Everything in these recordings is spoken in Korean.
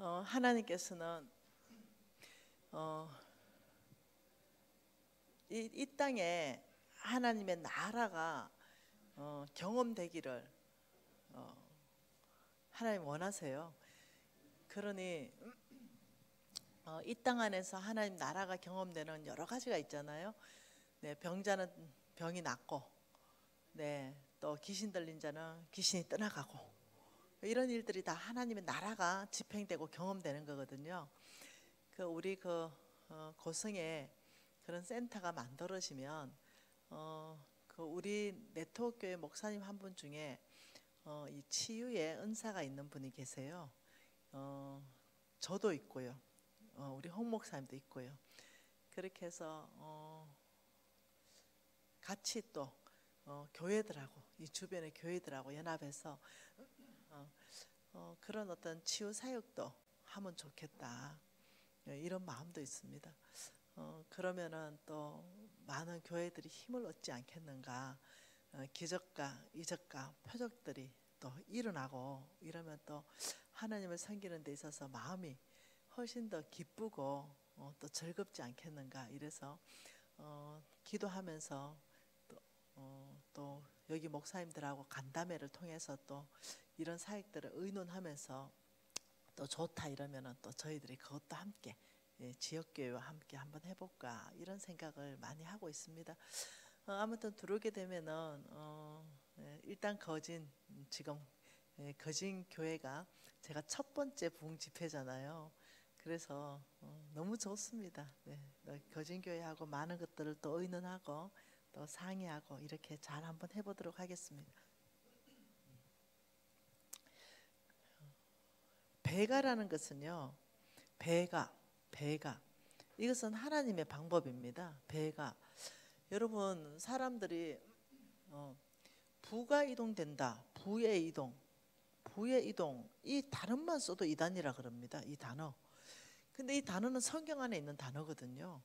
하나님께서는 어, 이 땅에 하나님의 나라가 경험되기를 하나님 원하세요. 그러니 이 땅 안에서 하나님 나라가 경험되는 여러 가지가 있잖아요. 네, 병자는 병이 낫고, 네, 또 귀신 들린 자는 귀신이 떠나가고, 이런 일들이 다 하나님의 나라가 집행되고 경험되는 거거든요. 우리 고성에 그런 센터가 만들어지면 우리 네트워크 교회 목사님 한 분 중에 이 치유의 은사가 있는 분이 계세요. 저도 있고요. 우리 홍 목사님도 있고요. 그렇게 해서 같이 또 교회들하고 이 주변의 교회들하고 연합해서 그런 어떤 치유 사역도 하면 좋겠다. 이런 마음도 있습니다. 그러면은 또 많은 교회들이 힘을 얻지 않겠는가. 기적과 이적과 표적들이 또 일어나고 이러면 또 하나님을 섬기는 데 있어서 마음이 훨씬 더 기쁘고 또 즐겁지 않겠는가. 이래서 기도하면서 또 여기 목사님들하고 간담회를 통해서 또 이런 사역들을 의논하면서 또 좋다 이러면은 또 저희들이 그것도 함께 지역교회와 함께 한번 해볼까 이런 생각을 많이 하고 있습니다. 아무튼 들어오게 되면은 일단 지금 거진 교회가 제가 첫 번째 부흥 집회잖아요. 그래서 너무 좋습니다. 네, 거진 교회하고 많은 것들을 또 의논하고 또 상의하고 이렇게 잘 한번 해보도록 하겠습니다. 배가라는 것은요, 배가 이것은 하나님의 방법입니다. 배가 여러분 사람들이 부가 이동된다. 부의 이동 이 단어만 써도 이단이라 그럽니다. 이 단어. 근데 이 단어는 성경 안에 있는 단어거든요.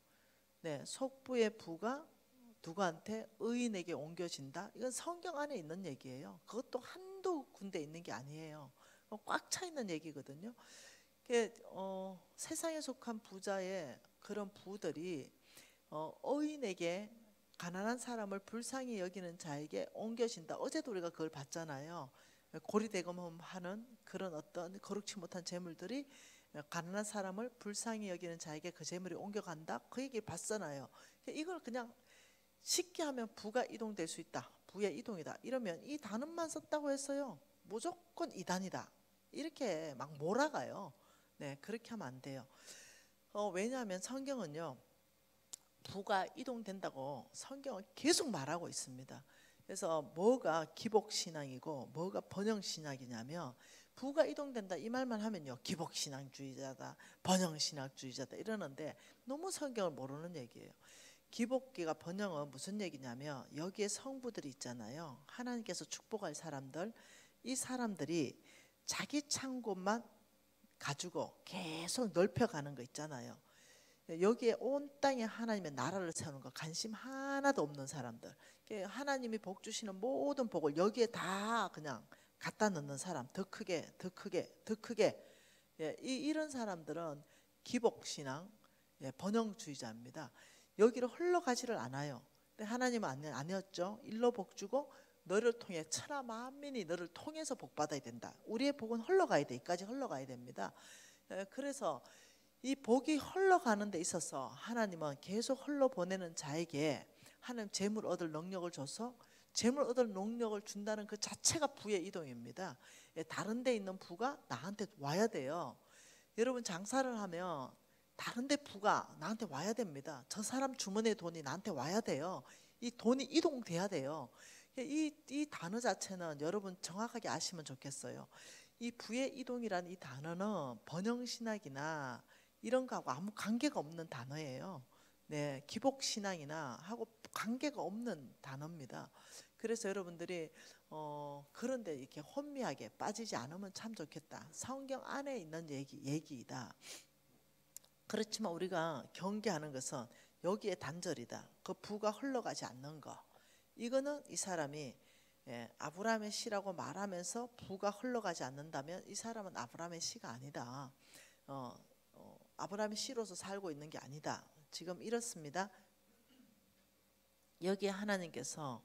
네, 속부의 부가 누구한테 의인에게 옮겨진다. 이건 성경 안에 있는 얘기예요. 그것도 한두 군데 있는 게 아니에요. 꽉 차 있는 얘기거든요. 세상에 속한 부자의 그런 부들이 의인에게 가난한 사람을 불쌍히 여기는 자에게 옮겨진다. 어제도 우리가 그걸 봤잖아요. 고리대금하는 그런 어떤 거룩치 못한 재물들이 가난한 사람을 불쌍히 여기는 자에게 그 재물이 옮겨간다. 그 얘기를 봤잖아요. 이걸 그냥 쉽게 하면 부가 이동될 수 있다. 부의 이동이다. 이러면 이 단어만 썼다고 했어요. 무조건 이단이다. 이렇게 막 몰아가요. 네, 그렇게 하면 안 돼요. 왜냐하면 성경은요, 부가 이동된다고 성경은 계속 말하고 있습니다. 그래서 뭐가 기복신앙이고 뭐가 번영신학이냐면 부가 이동된다 이 말만 하면요, 기복신앙주의자다, 번영신학주의자다 이러는데 너무 성경을 모르는 얘기예요. 기복기가 번영은 무슨 얘기냐면 여기에 성부들이 있잖아요. 하나님께서 축복할 사람들, 이 사람들이 자기 창고만 가지고 계속 넓혀가는 거 있잖아요. 여기에 온 땅에 하나님의 나라를 세우는 거 관심 하나도 없는 사람들, 하나님이 복 주시는 모든 복을 여기에 다 그냥 갖다 넣는 사람, 더 크게 더 크게 더 크게, 이런 사람들은 기복신앙, 번영주의자입니다. 여기로 흘러가지를 않아요. 근데 하나님은 아니었죠. 일로 복 주고 너를 통해 천하 만민이 너를 통해서 복 받아야 된다. 우리의 복은 흘러가야 돼. 이까지 흘러가야 됩니다. 그래서 이 복이 흘러가는 데 있어서 하나님은 계속 흘러보내는 자에게 하나님 재물 얻을 능력을 줘서 재물 얻을 능력을 준다는 그 자체가 부의 이동입니다. 다른 데 있는 부가 나한테 와야 돼요. 여러분 장사를 하면 다른 데 부가 나한테 와야 됩니다. 저 사람 주머니에 돈이 나한테 와야 돼요. 이 돈이 이동돼야 돼요. 이 단어 자체는 여러분 정확하게 아시면 좋겠어요. 이 부의 이동이라는 이 단어는 번영신학이나 이런 거하고 아무 관계가 없는 단어예요. 네, 기복신앙이나 하고 관계가 없는 단어입니다. 그래서 여러분들이 그런데 이렇게 혼미하게 빠지지 않으면 참 좋겠다. 성경 안에 있는 얘기이다. 그렇지만 우리가 경계하는 것은 여기에 단절이다. 그 부가 흘러가지 않는 거. 이거는 이 사람이 아브라함의 씨라고 말하면서 부가 흘러가지 않는다면 이 사람은 아브라함의 씨가 아니다. 아브라함의 씨로서 살고 있는 게 아니다. 지금 이렇습니다. 여기 하나님께서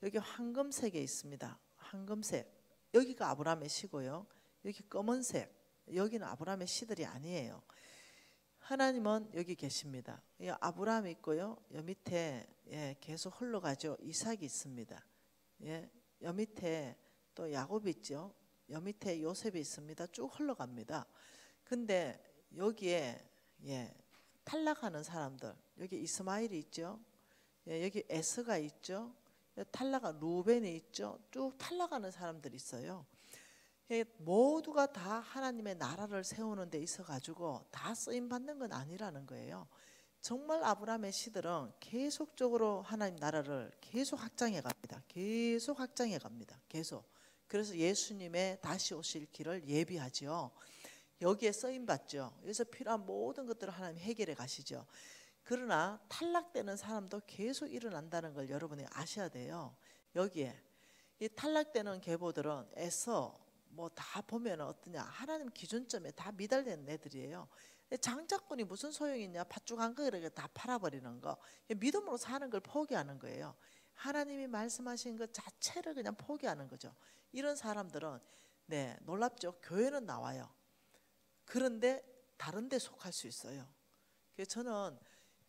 여기 황금색에 있습니다. 황금색 여기가 아브라함의 씨고요. 여기 검은색 여기는 아브라함의 씨들이 아니에요. 하나님은 여기 계십니다. 아브라함이 있고요. 여 밑에 계속 흘러가죠. 이삭이 있습니다. 여 밑에 또 야곱이 있죠. 여 밑에 요셉이 있습니다. 쭉 흘러갑니다. 근데 여기에 탈락하는 사람들 여기 이스마엘이 있죠. 여기 에스가 있죠. 탈락한 루벤이 있죠. 쭉 탈락하는 사람들이 있어요. 모두가 다 하나님의 나라를 세우는 데 있어 가지고 다 쓰임 받는 건 아니라는 거예요. 정말 아브라함의 씨들은 계속적으로 하나님 나라를 계속 확장해 갑니다. 계속 확장해 갑니다. 계속. 그래서 예수님의 다시 오실 길을 예비하죠. 여기에 쓰임 받죠. 여기서 필요한 모든 것들을 하나님 해결해 가시죠. 그러나 탈락되는 사람도 계속 일어난다는 걸 여러분이 아셔야 돼요. 여기에 이 탈락되는 계보들은 애써 뭐 다 보면 어떠냐 하나님 기준점에 다 미달되는 애들이에요. 장자권이 무슨 소용이 있냐. 팥죽한 거를 다 팔아버리는 거. 믿음으로 사는 걸 포기하는 거예요. 하나님이 말씀하신 것 자체를 그냥 포기하는 거죠. 이런 사람들은 놀랍죠. 교회는 나와요. 그런데 다른 데 속할 수 있어요. 그래서 저는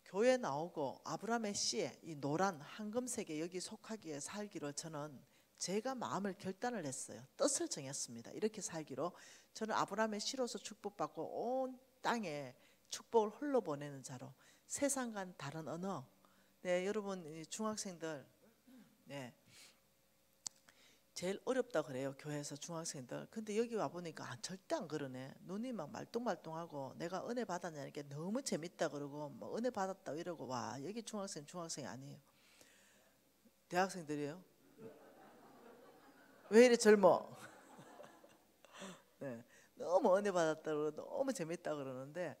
교회 나오고 아브라함의 씨에 이 노란 황금색에 여기 속하기에 살기로 저는 제가 마음을 결단을 했어요. 뜻을 정했습니다. 이렇게 살기로. 저는 아브라함의 씨로서 축복받고 온 땅에 축복을 흘러보내는 자로 세상과는 다른 언어. 여러분 중학생들 제일 어렵다 그래요. 교회에서 중학생들. 근데 여기 와보니까 절대 안 그러네. 눈이 막 말똥말똥하고 내가 은혜 받았냐니까 너무 재밌다 그러고 뭐 은혜 받았다 이러고 와 여기 중학생이 아니에요. 대학생들이에요. 왜 이래 젊어? 너무 은혜 받았다 그러고 너무 재밌다 그러는데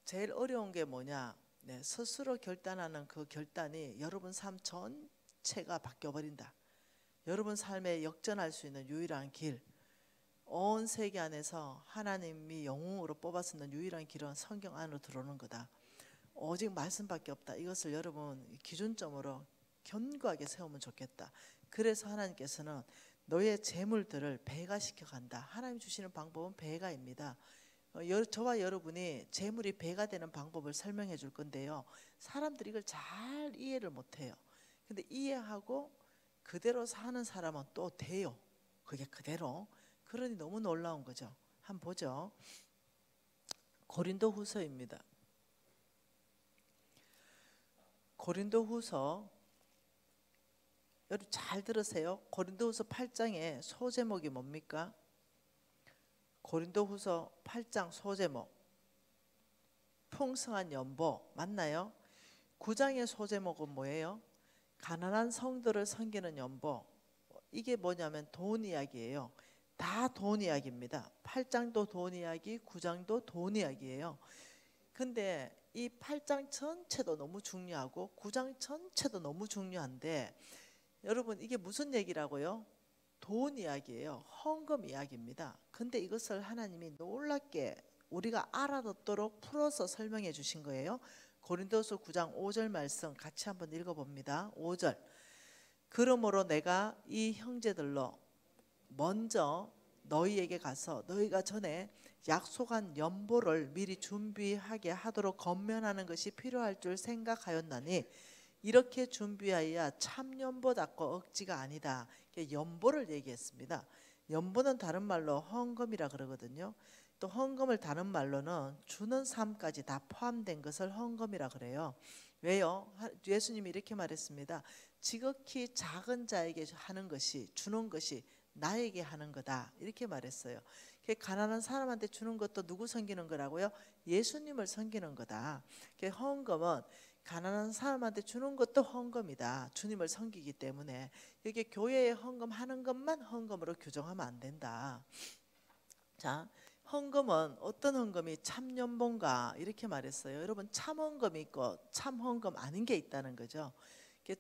제일 어려운 게 뭐냐. 스스로 결단하는 그 결단이 여러분 삶 전체가 바뀌어버린다. 여러분 삶에 역전할 수 있는 유일한 길, 온 세계 안에서 하나님이 영웅으로 뽑았는 유일한 길은 성경 안으로 들어오는 거다. 오직 말씀밖에 없다. 이것을 여러분 기준점으로 견고하게 세우면 좋겠다. 그래서 하나님께서는 너의 재물들을 배가시켜 간다. 하나님 주시는 방법은 배가입니다. 저와 여러분이 재물이 배가 되는 방법을 설명해 줄 건데요. 사람들이 이걸 잘 이해를 못해요. 근데 이해하고 그대로 사는 사람은 또 돼요. 그게 그대로. 그러니 너무 놀라운 거죠. 한번 보죠. 고린도후서입니다. 고린도후서 여러분 잘 들으세요. 고린도후서 8장의 소제목이 뭡니까? 고린도후서 8장 소제목 풍성한 연보 맞나요? 9장의 소제목은 뭐예요? 가난한 성도를 섬기는 연보. 이게 뭐냐면 돈 이야기예요. 다 돈 이야기입니다. 8장도 돈 이야기, 9장도 돈 이야기예요. 근데 이 8장 전체도 너무 중요하고 9장 전체도 너무 중요한데 여러분 이게 무슨 얘기라고요? 돈 이야기예요. 헌금 이야기입니다. 근데 이것을 하나님이 놀랍게 우리가 알아듣도록 풀어서 설명해 주신 거예요. 고린도서 9장 5절 말씀 같이 한번 읽어봅니다. 5절 그러므로 내가 이 형제들로 먼저 너희에게 가서 너희가 전에 약속한 연보를 미리 준비하게 하도록 권면하는 것이 필요할 줄 생각하였나니 이렇게 준비하여야 참 연보답고 억지가 아니다. 연보를 얘기했습니다. 연보는 다른 말로 헌금이라 그러거든요. 또 헌금을 다른 말로는 주는 삶까지 다 포함된 것을 헌금이라 그래요. 왜요? 예수님이 이렇게 말했습니다. 지극히 작은 자에게 하는 것이 주는 것이 나에게 하는 거다. 이렇게 말했어요. 가난한 사람한테 주는 것도 누구 섬기는 거라고요? 예수님을 섬기는 거다. 헌금은 가난한 사람한테 주는 것도 헌금이다. 주님을 섬기기 때문에 여기 교회에 헌금하는 것만 헌금으로 규정하면 안 된다. 자, 헌금은 어떤 헌금이 참연본가 이렇게 말했어요. 여러분 참헌금이 있고 참헌금 아닌 게 있다는 거죠.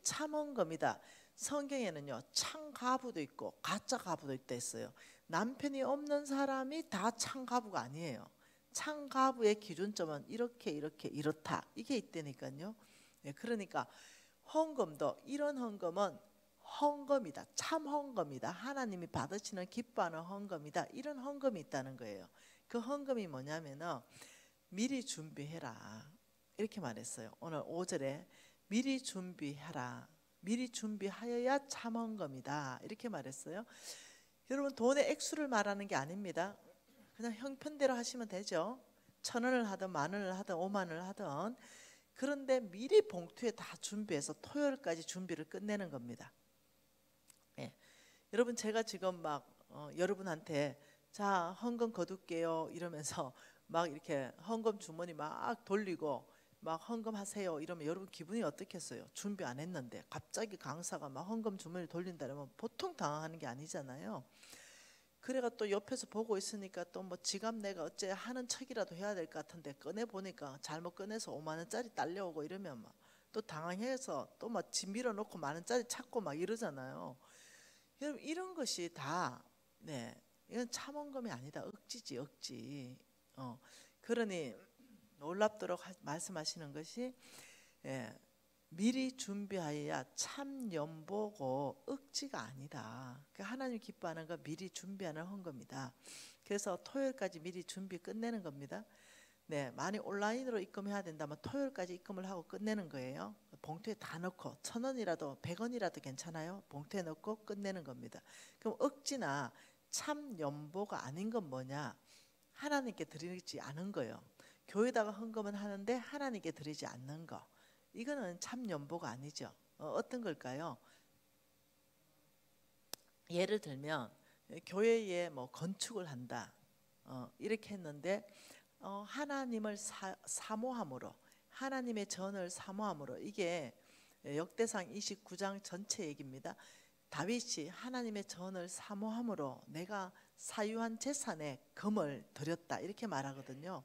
참헌금이다. 성경에는요 참가부도 있고 가짜 가부도 있다 했어요. 남편이 없는 사람이 다 창가부가 아니에요. 창가부의 기준점은 이렇게 이렇다 이게 있다니까요. 네, 그러니까 헌금도 이런 헌금은 헌금이다. 참 헌금이다. 하나님이 받으시는 기뻐하는 헌금이다. 이런 헌금이 있다는 거예요. 그 헌금이 뭐냐면은 미리 준비해라 이렇게 말했어요. 오늘 5절에 미리 준비해라. 미리 준비하여야 참 헌금이다 이렇게 말했어요. 여러분 돈의 액수를 말하는 게 아닙니다. 그냥 형편대로 하시면 되죠. 1,000원을 하든 10,000원을 하든 50,000원을 하든. 그런데 미리 봉투에 다 준비해서 토요일까지 준비를 끝내는 겁니다. 예. 여러분 제가 지금 막 여러분한테 자 헌금 거둘게요 이러면서 막 이렇게 헌금 주머니 막 돌리고 막 헌금하세요 이러면 여러분 기분이 어떻겠어요? 준비 안 했는데 갑자기 강사가 막 헌금 주머니 돌린다 그러면 보통 당황하는 게 아니잖아요. 그래가 또 옆에서 보고 있으니까 또 뭐 지갑 내가 어째 하는 척이라도 해야 될 것 같은데 꺼내 보니까 잘못 꺼내서 5만 원짜리 딸려오고 이러면 막 또 당황해서 또 막 집 밀어놓고 10,000원짜리 찾고 막 이러잖아요. 여러분 이런 것이 다 네, 이건 참헌금이 아니다. 억지지 억지. 그러니 놀랍도록 말씀하시는 것이 예, 미리 준비하여야 참 연보고 억지가 아니다. 하나님 기뻐하는 거 미리 준비하는 헌금이다. 그래서 토요일까지 미리 준비 끝내는 겁니다. 네, 많이 온라인으로 입금해야 된다면 토요일까지 입금을 하고 끝내는 거예요. 봉투에 다 넣고 1,000원이라도 100원이라도 괜찮아요. 봉투에 넣고 끝내는 겁니다. 그럼 억지나 참 연보가 아닌 건 뭐냐? 하나님께 드리지 않은 거예요. 교회다가 헌금은 하는데 하나님께 드리지 않는 거. 이거는 참 연보가 아니죠. 어떤 걸까요? 예를 들면 교회에 뭐 건축을 한다. 이렇게 했는데 하나님을 사모함으로 하나님의 전을 사모함으로 이게 역대상 29장 전체 얘기입니다. 다윗이 하나님의 전을 사모함으로 내가 사유한 재산에 금을 드렸다 이렇게 말하거든요.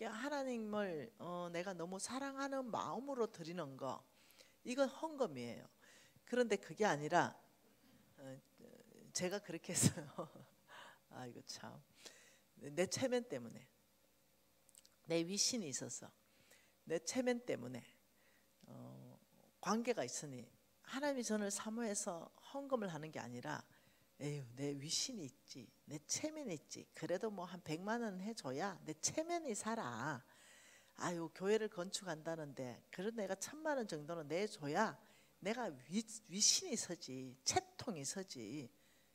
하나님을 내가 너무 사랑하는 마음으로 드리는 거 이건 헌금이에요. 그런데 그게 아니라 제가 그렇게 했어요. 아 이거 참 내 체면 때문에 내 위신이 있어서 내 체면 때문에 관계가 있으니 하나님이 저를 사모해서 헌금을 하는 게 아니라 에휴 내 위신이 있지 내 체면이 있지 그래도 뭐 한 100만 원 해줘야 내 체면이 살아. 아유 교회를 건축한다는데 그래도 내가 1,000만 원 정도는 내줘야 내가 위신이 서지 채통이 서지.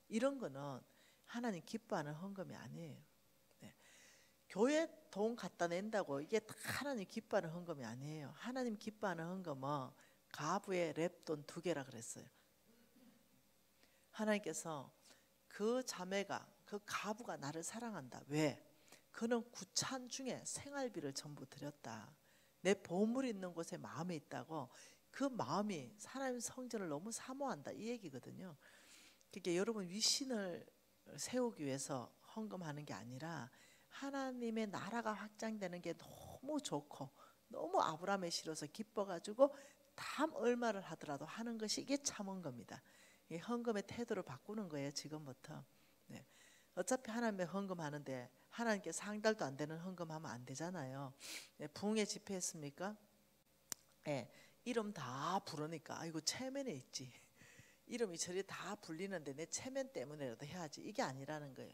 이런 거는 하나님 기뻐하는 헌금이 아니에요. 네. 교회 돈 갖다 낸다고 이게 다 하나님 기뻐하는 헌금이 아니에요. 하나님 기뻐하는 헌금은 가부의 랩돈 2개라 그랬어요. 하나님께서 그 자매가 그 가부가 나를 사랑한다. 왜? 그는 구찬 중에 생활비를 전부 드렸다. 내 보물 있는 곳에 마음이 있다고. 그 마음이 하나님 성전을 너무 사모한다 이 얘기거든요. 그러니까 여러분 위신을 세우기 위해서 헌금하는 게 아니라 하나님의 나라가 확장되는 게 너무 좋고 너무 아브라함에 실어서 기뻐가지고 담 얼마를 하더라도 하는 것이 이게 참 헌금이다. 이 헌금의 태도를 바꾸는 거예요 지금부터. 네. 어차피 하나님의 헌금하는데 하나님께 상달도 안 되는 헌금하면 안 되잖아요. 네. 부흥회 집회했습니까? 네. 이름 다 부르니까 아이고 체면에 있지. 이름이 저리 다 불리는데 내 체면 때문에라도 해야지. 이게 아니라는 거예요.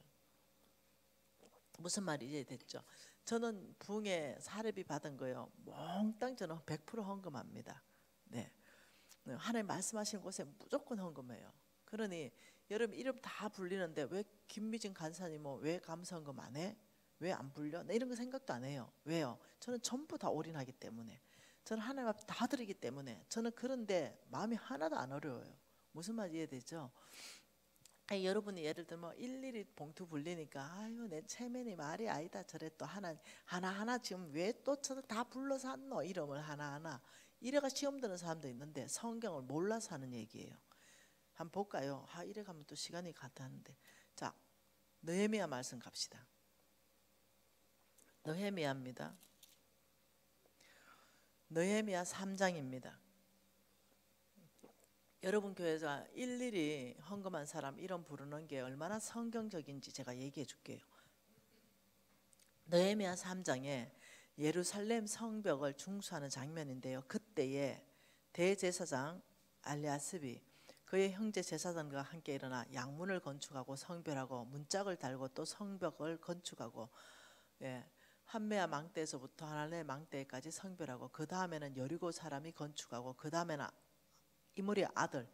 무슨 말이 이해됐죠? 저는 부흥회 사례비 받은 거요. 몽땅 저는 100% 헌금합니다. 네. 하나님 말씀하시는 곳에 무조건 헌금해요. 그러니 여러분 이름 다 불리는데 왜 김미진 간사님은 왜 감사헌금 안 해? 왜 안 불려? 나 이런 거 생각도 안 해요. 왜요? 저는 전부 다 올인하기 때문에. 저는 하나님 앞에 다 드리기 때문에. 저는 그런데 마음이 하나도 안 어려워요. 무슨 말 이해되죠? 아니, 여러분이 예를 들면 일일이 봉투 불리니까 아유 내 체면이 말이 아니다. 저래 또 하나하나 지금 왜 또 저를 다 불러서 한노 이름을 하나하나. 이래가 시험 드는 사람도 있는데 성경을 몰라서 하는 얘기예요. 한번 볼까요? 이래 가면 또 시간이 가다는데. 자, 느헤미야 말씀 갑시다. 느헤미야입니다. 느헤미야 3장입니다. 여러분 교회에서 일일이 헌금한 사람 이름 부르는 게 얼마나 성경적인지 제가 얘기해 줄게요. 느헤미야 3장에 예루살렘 성벽을 중수하는 장면인데요. 그때에 대제사장 알리아스비 그의 형제 제사장과 함께 일어나 양문을 건축하고 성별하고 문짝을 달고 또 성벽을 건축하고, 예, 한메아 망대에서부터 하나네 망대까지 성별하고, 그 다음에는 여리고 사람이 건축하고, 그 다음에는 이므리의 아들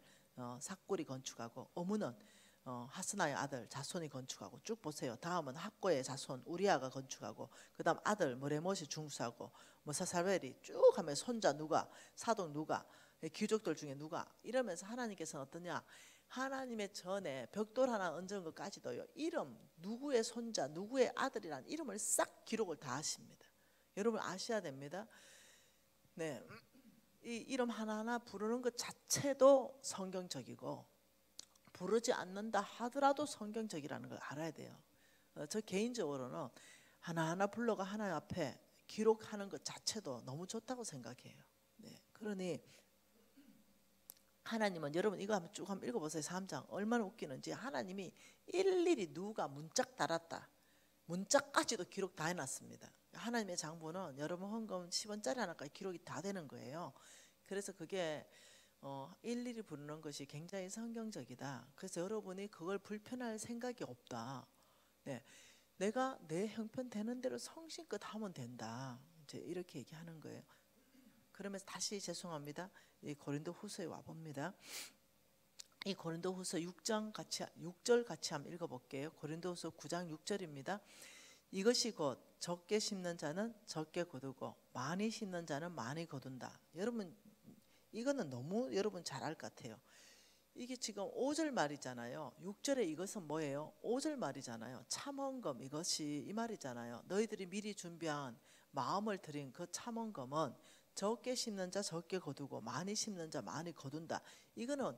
삭굴이 건축하고, 어무는 하스나의 아들 자손이 건축하고, 쭉 보세요. 다음은 학고의 자손 우리아가 건축하고, 그 다음 아들 모레못이 중수하고, 사살벨이 쭉 하면 손자 누가, 사돈 누가, 귀족들 중에 누가, 이러면서 하나님께서는 어떠냐, 하나님의 전에 벽돌 하나 얹은 것까지도요, 이름 누구의 손자 누구의 아들이라는 이름을 싹 기록을 다 하십니다. 여러분 아셔야 됩니다. 네, 이 이름 하나하나 부르는 것 자체도 성경적이고, 부르지 않는다 하더라도 성경적이라는 걸 알아야 돼요. 저 개인적으로는 하나하나 불러가 하나님 앞에 기록하는 것 자체도 너무 좋다고 생각해요. 네, 그러니 하나님은, 여러분 이거 한번 쭉 한번 읽어보세요. 3장 얼마나 웃기는지. 하나님이 일일이 누가 문짝 달았다, 문짝까지도 기록 다 해놨습니다. 하나님의 장부는 여러분 헌금 10원짜리 하나까지 기록이 다 되는 거예요. 그래서 그게 일일이 부르는 것이 굉장히 성경적이다. 그래서 여러분이 그걸 불편할 생각이 없다. 네, 내가 내 형편 되는 대로 성심껏 하면 된다. 이제 이렇게 얘기하는 거예요. 그러면서 다시 죄송합니다. 이 고린도후서에 와 봅니다. 이 고린도후서 6절 같이 한번 읽어볼게요. 고린도후서 9장 6절입니다. 이것이 곧 적게 심는 자는 적게 거두고 많이 심는 자는 많이 거둔다. 여러분 이거는 너무 여러분 잘 알 것 같아요. 이게 지금 5절 말이잖아요. 6절에 이것은 뭐예요? 5절 말이잖아요. 참헌금, 이것이 이 말이잖아요. 너희들이 미리 준비한 마음을 드린 그 참헌금은 적게 심는 자 적게 거두고 많이 심는 자 많이 거둔다. 이거는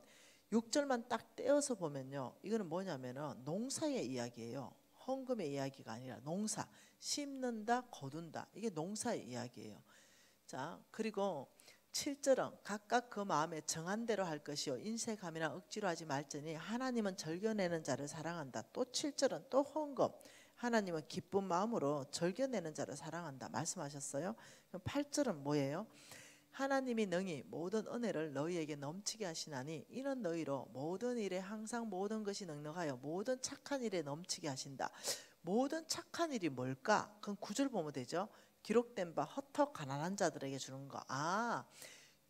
6절만 딱 떼어서 보면요, 이거는 뭐냐면은 농사의 이야기예요. 헌금의 이야기가 아니라 농사, 심는다 거둔다, 이게 농사의 이야기예요. 자, 그리고 7절은 각각 그 마음에 정한 대로 할 것이요 인색함이나 억지로 하지 말지니 하나님은 절겨내는 자를 사랑한다. 또 7절은 또 헌금, 하나님은 기쁜 마음으로 절겨내는 자를 사랑한다 말씀하셨어요. 그럼 8절은 뭐예요? 하나님이 능히 모든 은혜를 너희에게 넘치게 하시나니 이는 너희로 모든 일에 항상 모든 것이 넉넉하여 모든 착한 일에 넘치게 하신다. 모든 착한 일이 뭘까? 그건 9절 보면 되죠. 기록된 바 헛헛 가난한 자들에게 주는 거.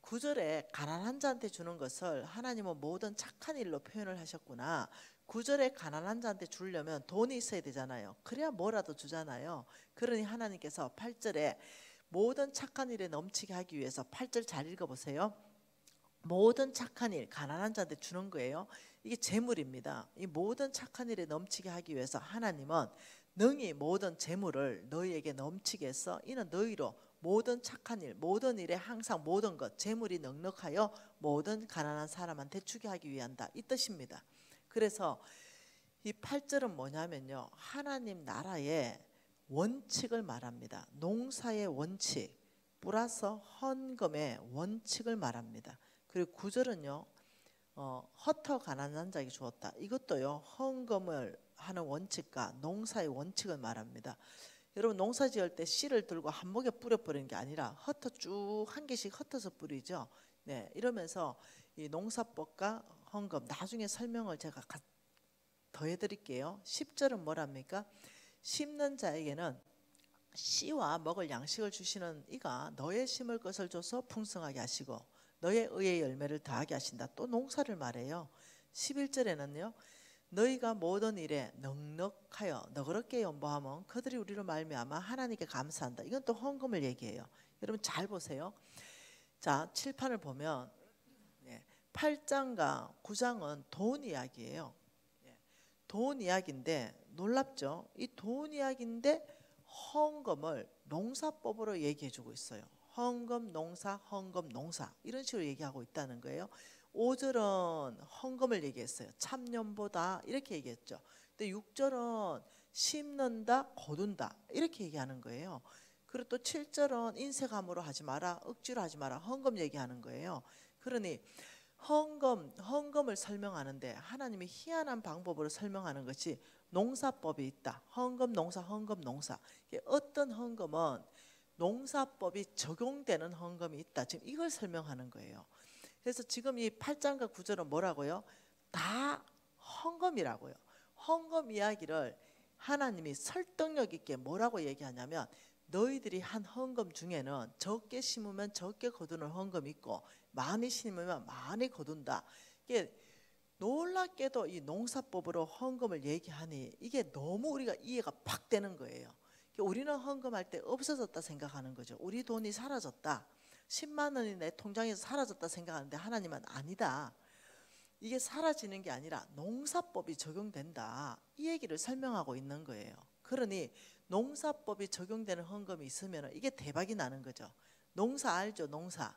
9절에 가난한 자한테 주는 것을 하나님은 모든 착한 일로 표현을 하셨구나. 9절에 가난한 자한테 주려면 돈이 있어야 되잖아요. 그래야 뭐라도 주잖아요. 그러니 하나님께서 8절에 모든 착한 일에 넘치게 하기 위해서, 8절 잘 읽어보세요. 모든 착한 일, 가난한 자한테 주는 거예요. 이게 재물입니다. 이 모든 착한 일에 넘치게 하기 위해서 하나님은 능히 모든 재물을 너희에게 넘치게 해서 이는 너희로 모든 착한 일, 모든 일에 항상 모든 것, 재물이 넉넉하여 모든 가난한 사람한테 주게 하기 위한다, 이 뜻입니다. 그래서 이 8절은 뭐냐면요, 하나님 나라의 원칙을 말합니다. 농사의 원칙 플러스 헌금의 원칙을 말합니다. 그리고 9절은요, 헛터 가난한 자에게 주었다. 이것도요, 헌금을 하는 원칙과 농사의 원칙을 말합니다. 여러분 농사 지을 때 씨를 들고 한목에 뿌려버리는 게 아니라 흩어 쭉 한 개씩 흩어서 뿌리죠. 네, 이러면서 이 농사법과 헌금 나중에 설명을 제가 더해드릴게요. 10절은 뭐랍니까? 심는 자에게는 씨와 먹을 양식을 주시는 이가 너의 심을 것을 줘서 풍성하게 하시고 너의 의의 열매를 더하게 하신다. 또 농사를 말해요. 11절에는요, 너희가 모든 일에 넉넉하여 너그럽게 연보하면 그들이 우리로 말미암아 하나님께 감사한다. 이건 또 헌금을 얘기해요. 여러분 잘 보세요. 자, 칠판을 보면 8장과 9장은 돈 이야기예요. 돈 이야기인데 놀랍죠? 이 돈 이야기인데 헌금을 농사법으로 얘기해주고 있어요. 헌금 농사, 헌금 농사, 이런 식으로 얘기하고 있다는 거예요. 5절은 헌금을 얘기했어요. 참념보다 이렇게 얘기했죠. 근데 6절은 심는다 거둔다 이렇게 얘기하는 거예요. 그리고 또 7절은 인색함으로 하지 마라, 억지로 하지 마라, 헌금 얘기하는 거예요. 그러니 헌금을 설명하는데 하나님이 희한한 방법으로 설명하는 것이 농사법이 있다. 헌금, 농사, 헌금, 농사. 어떤 헌금은 농사법이 적용되는 헌금이 있다. 지금 이걸 설명하는 거예요. 그래서 지금 이 8장과 9절은 뭐라고요? 다 헌금이라고요. 헌금 이야기를 하나님이 설득력 있게 뭐라고 얘기하냐면 너희들이 한 헌금 중에는 적게 심으면 적게 거두는 헌금이 있고 많이 심으면 많이 거둔다. 이게 놀랍게도 이 농사법으로 헌금을 얘기하니 이게 너무 우리가 이해가 팍 되는 거예요. 우리는 헌금할 때 없어졌다 생각하는 거죠. 우리 돈이 사라졌다. 10만 원이 내 통장에서 사라졌다 생각하는데 하나님은 아니다. 이게 사라지는 게 아니라 농사법이 적용된다. 이 얘기를 설명하고 있는 거예요. 그러니 농사법이 적용되는 헌금이 있으면 이게 대박이 나는 거죠. 농사 알죠? 농사.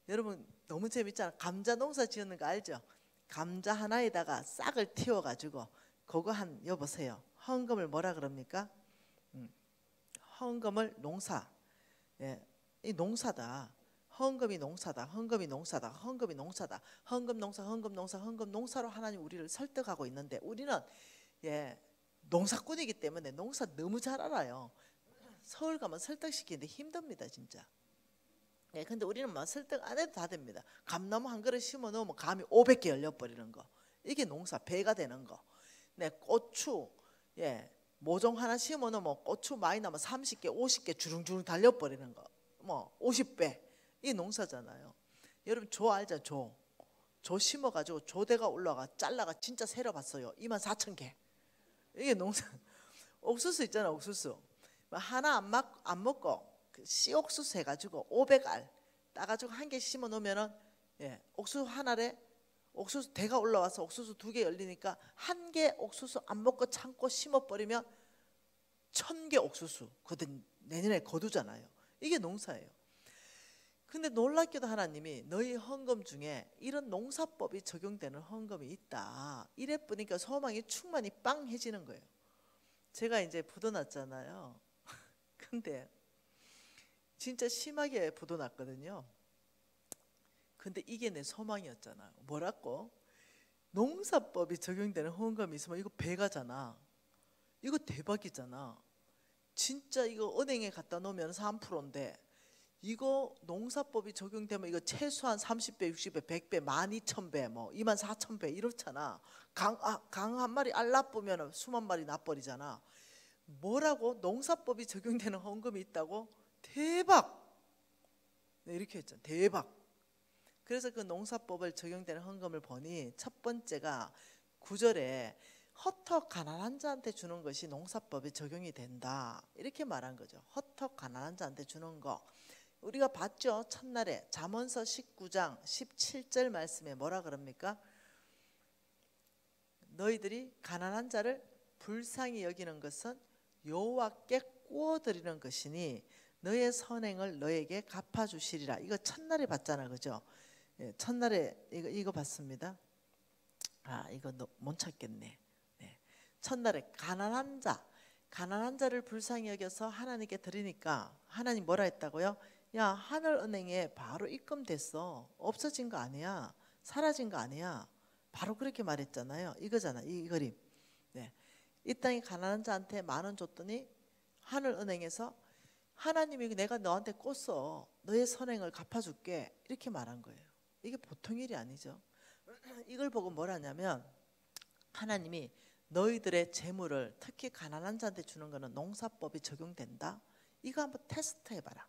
여러분 너무 재밌잖아. 감자 농사 지었는 거 알죠? 감자 하나에다가 싹을 틔워가지고 그거 한 여보세요. 헌금을 뭐라 그럽니까? 헌금을 농사. 예, 이 농사다. 헌금이 농사다. 헌금이 농사다. 헌금이 농사다. 헌금 농사, 헌금 농사, 헌금 농사로 하나님 우리를 설득하고 있는데 우리는 농사꾼이기 때문에 농사 너무 잘 알아요. 서울 가면 설득시키는데 힘듭니다, 진짜. 근데 우리는 막 설득 안 해도 다 됩니다. 감나무 한 그릇 심어 놓으면 감이 500개 열려버리는 거. 이게 농사, 배가 되는 거. 고추, 모종 하나 심어 놓으면 고추 많이 나면 30개, 50개 주릉주릉 달려버리는 거. 50배. 이 농사잖아요. 여러분 조 알죠? 조 심어가지고 조대가 올라가 잘라가 진짜 세려봤어요. 24,000개. 이게 농사. 옥수수 있잖아, 옥수수. 하나 안 먹고 씨 옥수수 해가지고 500알 따가지고 한 개 심어 놓으면은 옥수수 하나에 옥수수 대가 올라와서 옥수수 2개 열리니까 한 개 옥수수 안 먹고 참고 심어 버리면 1000개 옥수수 내년에 거두잖아요. 이게 농사예요. 근데 놀랍게도 하나님이 너희 헌금 중에 이런 농사법이 적용되는 헌금이 있다. 이래 보니까 소망이 충만히 빵해지는 거예요. 제가 이제 부도났잖아요. 근데 진짜 심하게 부도났거든요. 근데 이게 내 소망이었잖아요. 뭐라고? 농사법이 적용되는 헌금이 있으면 이거 배가잖아. 이거 대박이잖아. 진짜 이거 은행에 갖다 놓으면 3%인데 이거 농사법이 적용되면 이거 최소한 30배, 60배, 100배, 12,000배, 24,000배 이렇잖아. 강 한 마리 알 나쁘면 수만 마리 나버리잖아. 뭐라고? 농사법이 적용되는 헌금이 있다고? 대박! 이렇게 했죠. 대박! 그래서 그 농사법을 적용되는 헌금을 보니 첫 번째가 9절에 헛헛 가난한 자한테 주는 것이 농사법에 적용이 된다. 이렇게 말한 거죠. 헛헛 가난한 자한테 주는 거. 우리가 봤죠. 첫날에 잠언서 19장 17절 말씀에 뭐라 그럽니까? 너희들이 가난한 자를 불쌍히 여기는 것은 여호와께 구워드리는 것이니 너의 선행을 너에게 갚아주시리라. 이거 첫날에 봤잖아, 그죠? 첫날에 이거 봤습니다. 이거 못 찾겠네. 첫날에 가난한 자를 불쌍히 여겨서 하나님께 드리니까 하나님 뭐라 했다고요? 야, 하늘은행에 바로 입금됐어. 없어진 거 아니야. 사라진 거 아니야. 바로 그렇게 말했잖아요. 이거잖아, 이 그림. 이 땅에 가난한 자한테 10,000원 줬더니 하늘은행에서 하나님이 내가 너한테 꽂어 너의 선행을 갚아줄게 이렇게 말한 거예요. 이게 보통 일이 아니죠. 이걸 보고 뭘 하냐면 하나님이 너희들의 재물을 특히 가난한 자한테 주는 거는 농사법이 적용된다. 이거 한번 테스트 해봐라.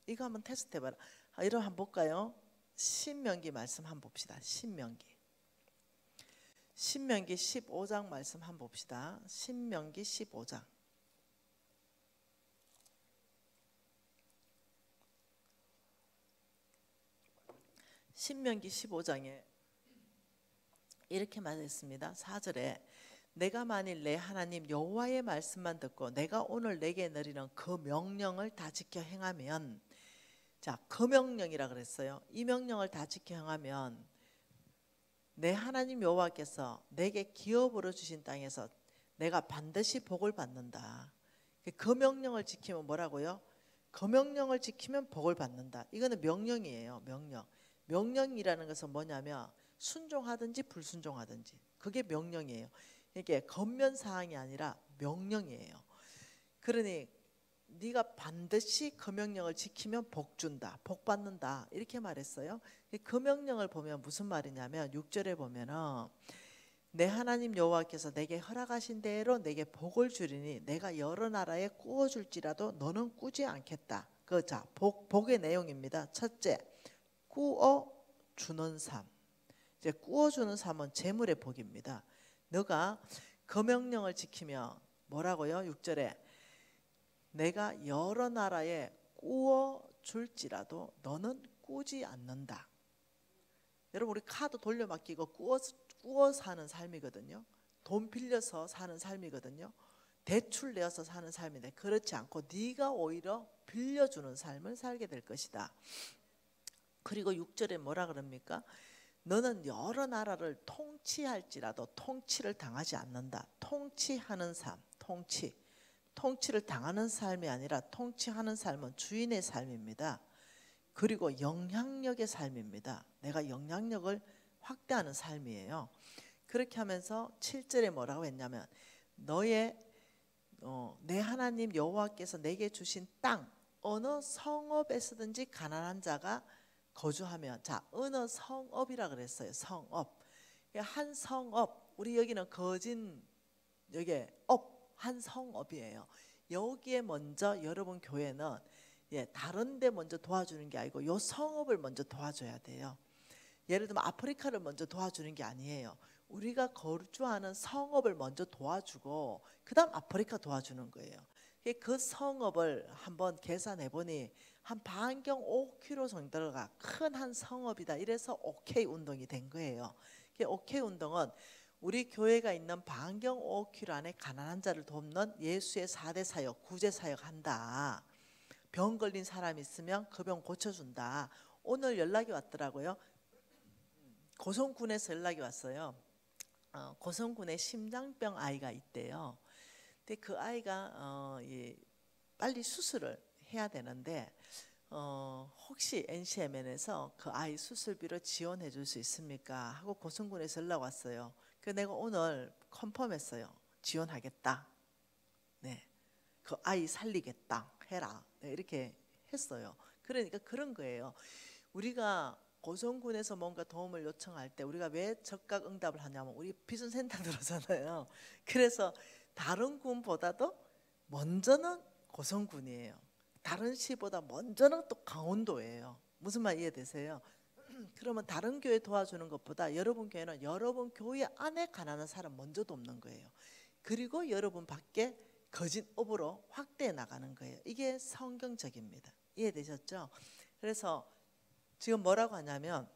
이거 한번 테스트 해봐라. 이거 한번 볼까요? 신명기 말씀 한번 봅시다. 신명기 15장 말씀 한번 봅시다. 신명기 15장. 신명기 15장에 이렇게 말했습니다. 4절에 내가 만일 내 하나님 여호와의 말씀만 듣고 내가 오늘 내게 내리는 그 명령을 다 지켜 행하면, 자, 그 명령이라 그랬어요. 이 명령을 다 지켜 행하면 내 하나님 여호와께서 내게 기업으로 주신 땅에서 내가 반드시 복을 받는다. 그 명령을 지키면 뭐라고요? 그 명령을 지키면 복을 받는다. 이거는 명령이에요. 명령. 명령이라는 것은 뭐냐면 순종하든지 불순종하든지 그게 명령이에요. 이게 겉면 사항이 아니라 명령이에요. 그러니 네가 반드시 그 명령을 지키면 복 준다, 복 받는다 이렇게 말했어요. 그 명령을 보면 무슨 말이냐면 6절에 보면은 내 하나님 여호와께서 내게 허락하신 대로 내게 복을 주리니 내가 여러 나라에 꾸어 줄지라도 너는 꾸지 않겠다. 자, 복의 내용입니다. 첫째, 꾸어 주는 삶. 이제 꾸어 주는 삶은 재물의 복입니다. 너가 그 명령을 지키면 뭐라고요? 6절에 내가 여러 나라에 꾸어 줄지라도 너는 꾸지 않는다. 여러분 우리 카드 돌려막기고 꾸어 사는 삶이거든요. 돈 빌려서 사는 삶이거든요. 대출 내어서 사는 삶인데 그렇지 않고 네가 오히려 빌려주는 삶을 살게 될 것이다. 그리고 6절에 뭐라 그럽니까? 너는 여러 나라를 통치할지라도 통치를 당하지 않는다. 통치하는 삶, 통치를 당하는 삶이 아니라 통치하는 삶은 주인의 삶입니다. 그리고 영향력의 삶입니다. 내가 영향력을 확대하는 삶이에요. 그렇게 하면서 7절에 뭐라고 했냐면 내 하나님 여호와께서 내게 주신 땅 어느 성읍에서든지 가난한 자가 거주하면, 자 어느 성읍이라 그랬어요. 성읍. 한 성읍, 우리 여기는 거진 여기에 한 성읍이에요. 여기에 먼저 여러분 교회는 다른 데 먼저 도와주는 게 아니고 요 성읍을 먼저 도와줘야 돼요. 예를 들면 아프리카를 먼저 도와주는 게 아니에요. 우리가 거주하는 성읍을 먼저 도와주고 그 다음 아프리카 도와주는 거예요. 그 성읍을 한번 계산해 보니 한 반경 5km 정도가 큰 한 성읍이다. 이래서 OK 운동이 된 거예요. OK 운동은 우리 교회가 있는 반경 5km 안에 가난한 자를 돕는 예수의 4대 사역, 구제 사역 한다. 병 걸린 사람 있으면 그 병 고쳐준다. 오늘 연락이 왔더라고요. 고성군에서 연락이 왔어요. 고성군에 심장병 아이가 있대요. 근데 그 아이가 빨리 수술을 해야 되는데 혹시 NCMN에서 그 아이 수술비로 지원해 줄 수 있습니까? 하고 고성군에서 연락 왔어요. 그 내가 오늘 컨펌했어요. 지원하겠다. 네, 그 아이 살리겠다. 해라. 네, 이렇게 했어요. 그러니까 그런 거예요. 우리가 고성군에서 뭔가 도움을 요청할 때 우리가 왜 적각 응답을 하냐면 우리 비전센터 들어잖아요. 그래서 다른 군보다도 먼저는 고성군이에요. 다른 시보다 먼저는 또 강원도예요. 무슨 말 이해되세요? 그러면 다른 교회 도와주는 것보다 여러분 교회는 여러분 교회 안에 가난한 사람 먼저 돕는 거예요. 그리고 여러분 밖에 거진 업으로 확대해 나가는 거예요. 이게 성경적입니다. 이해되셨죠? 그래서 지금 뭐라고 하냐면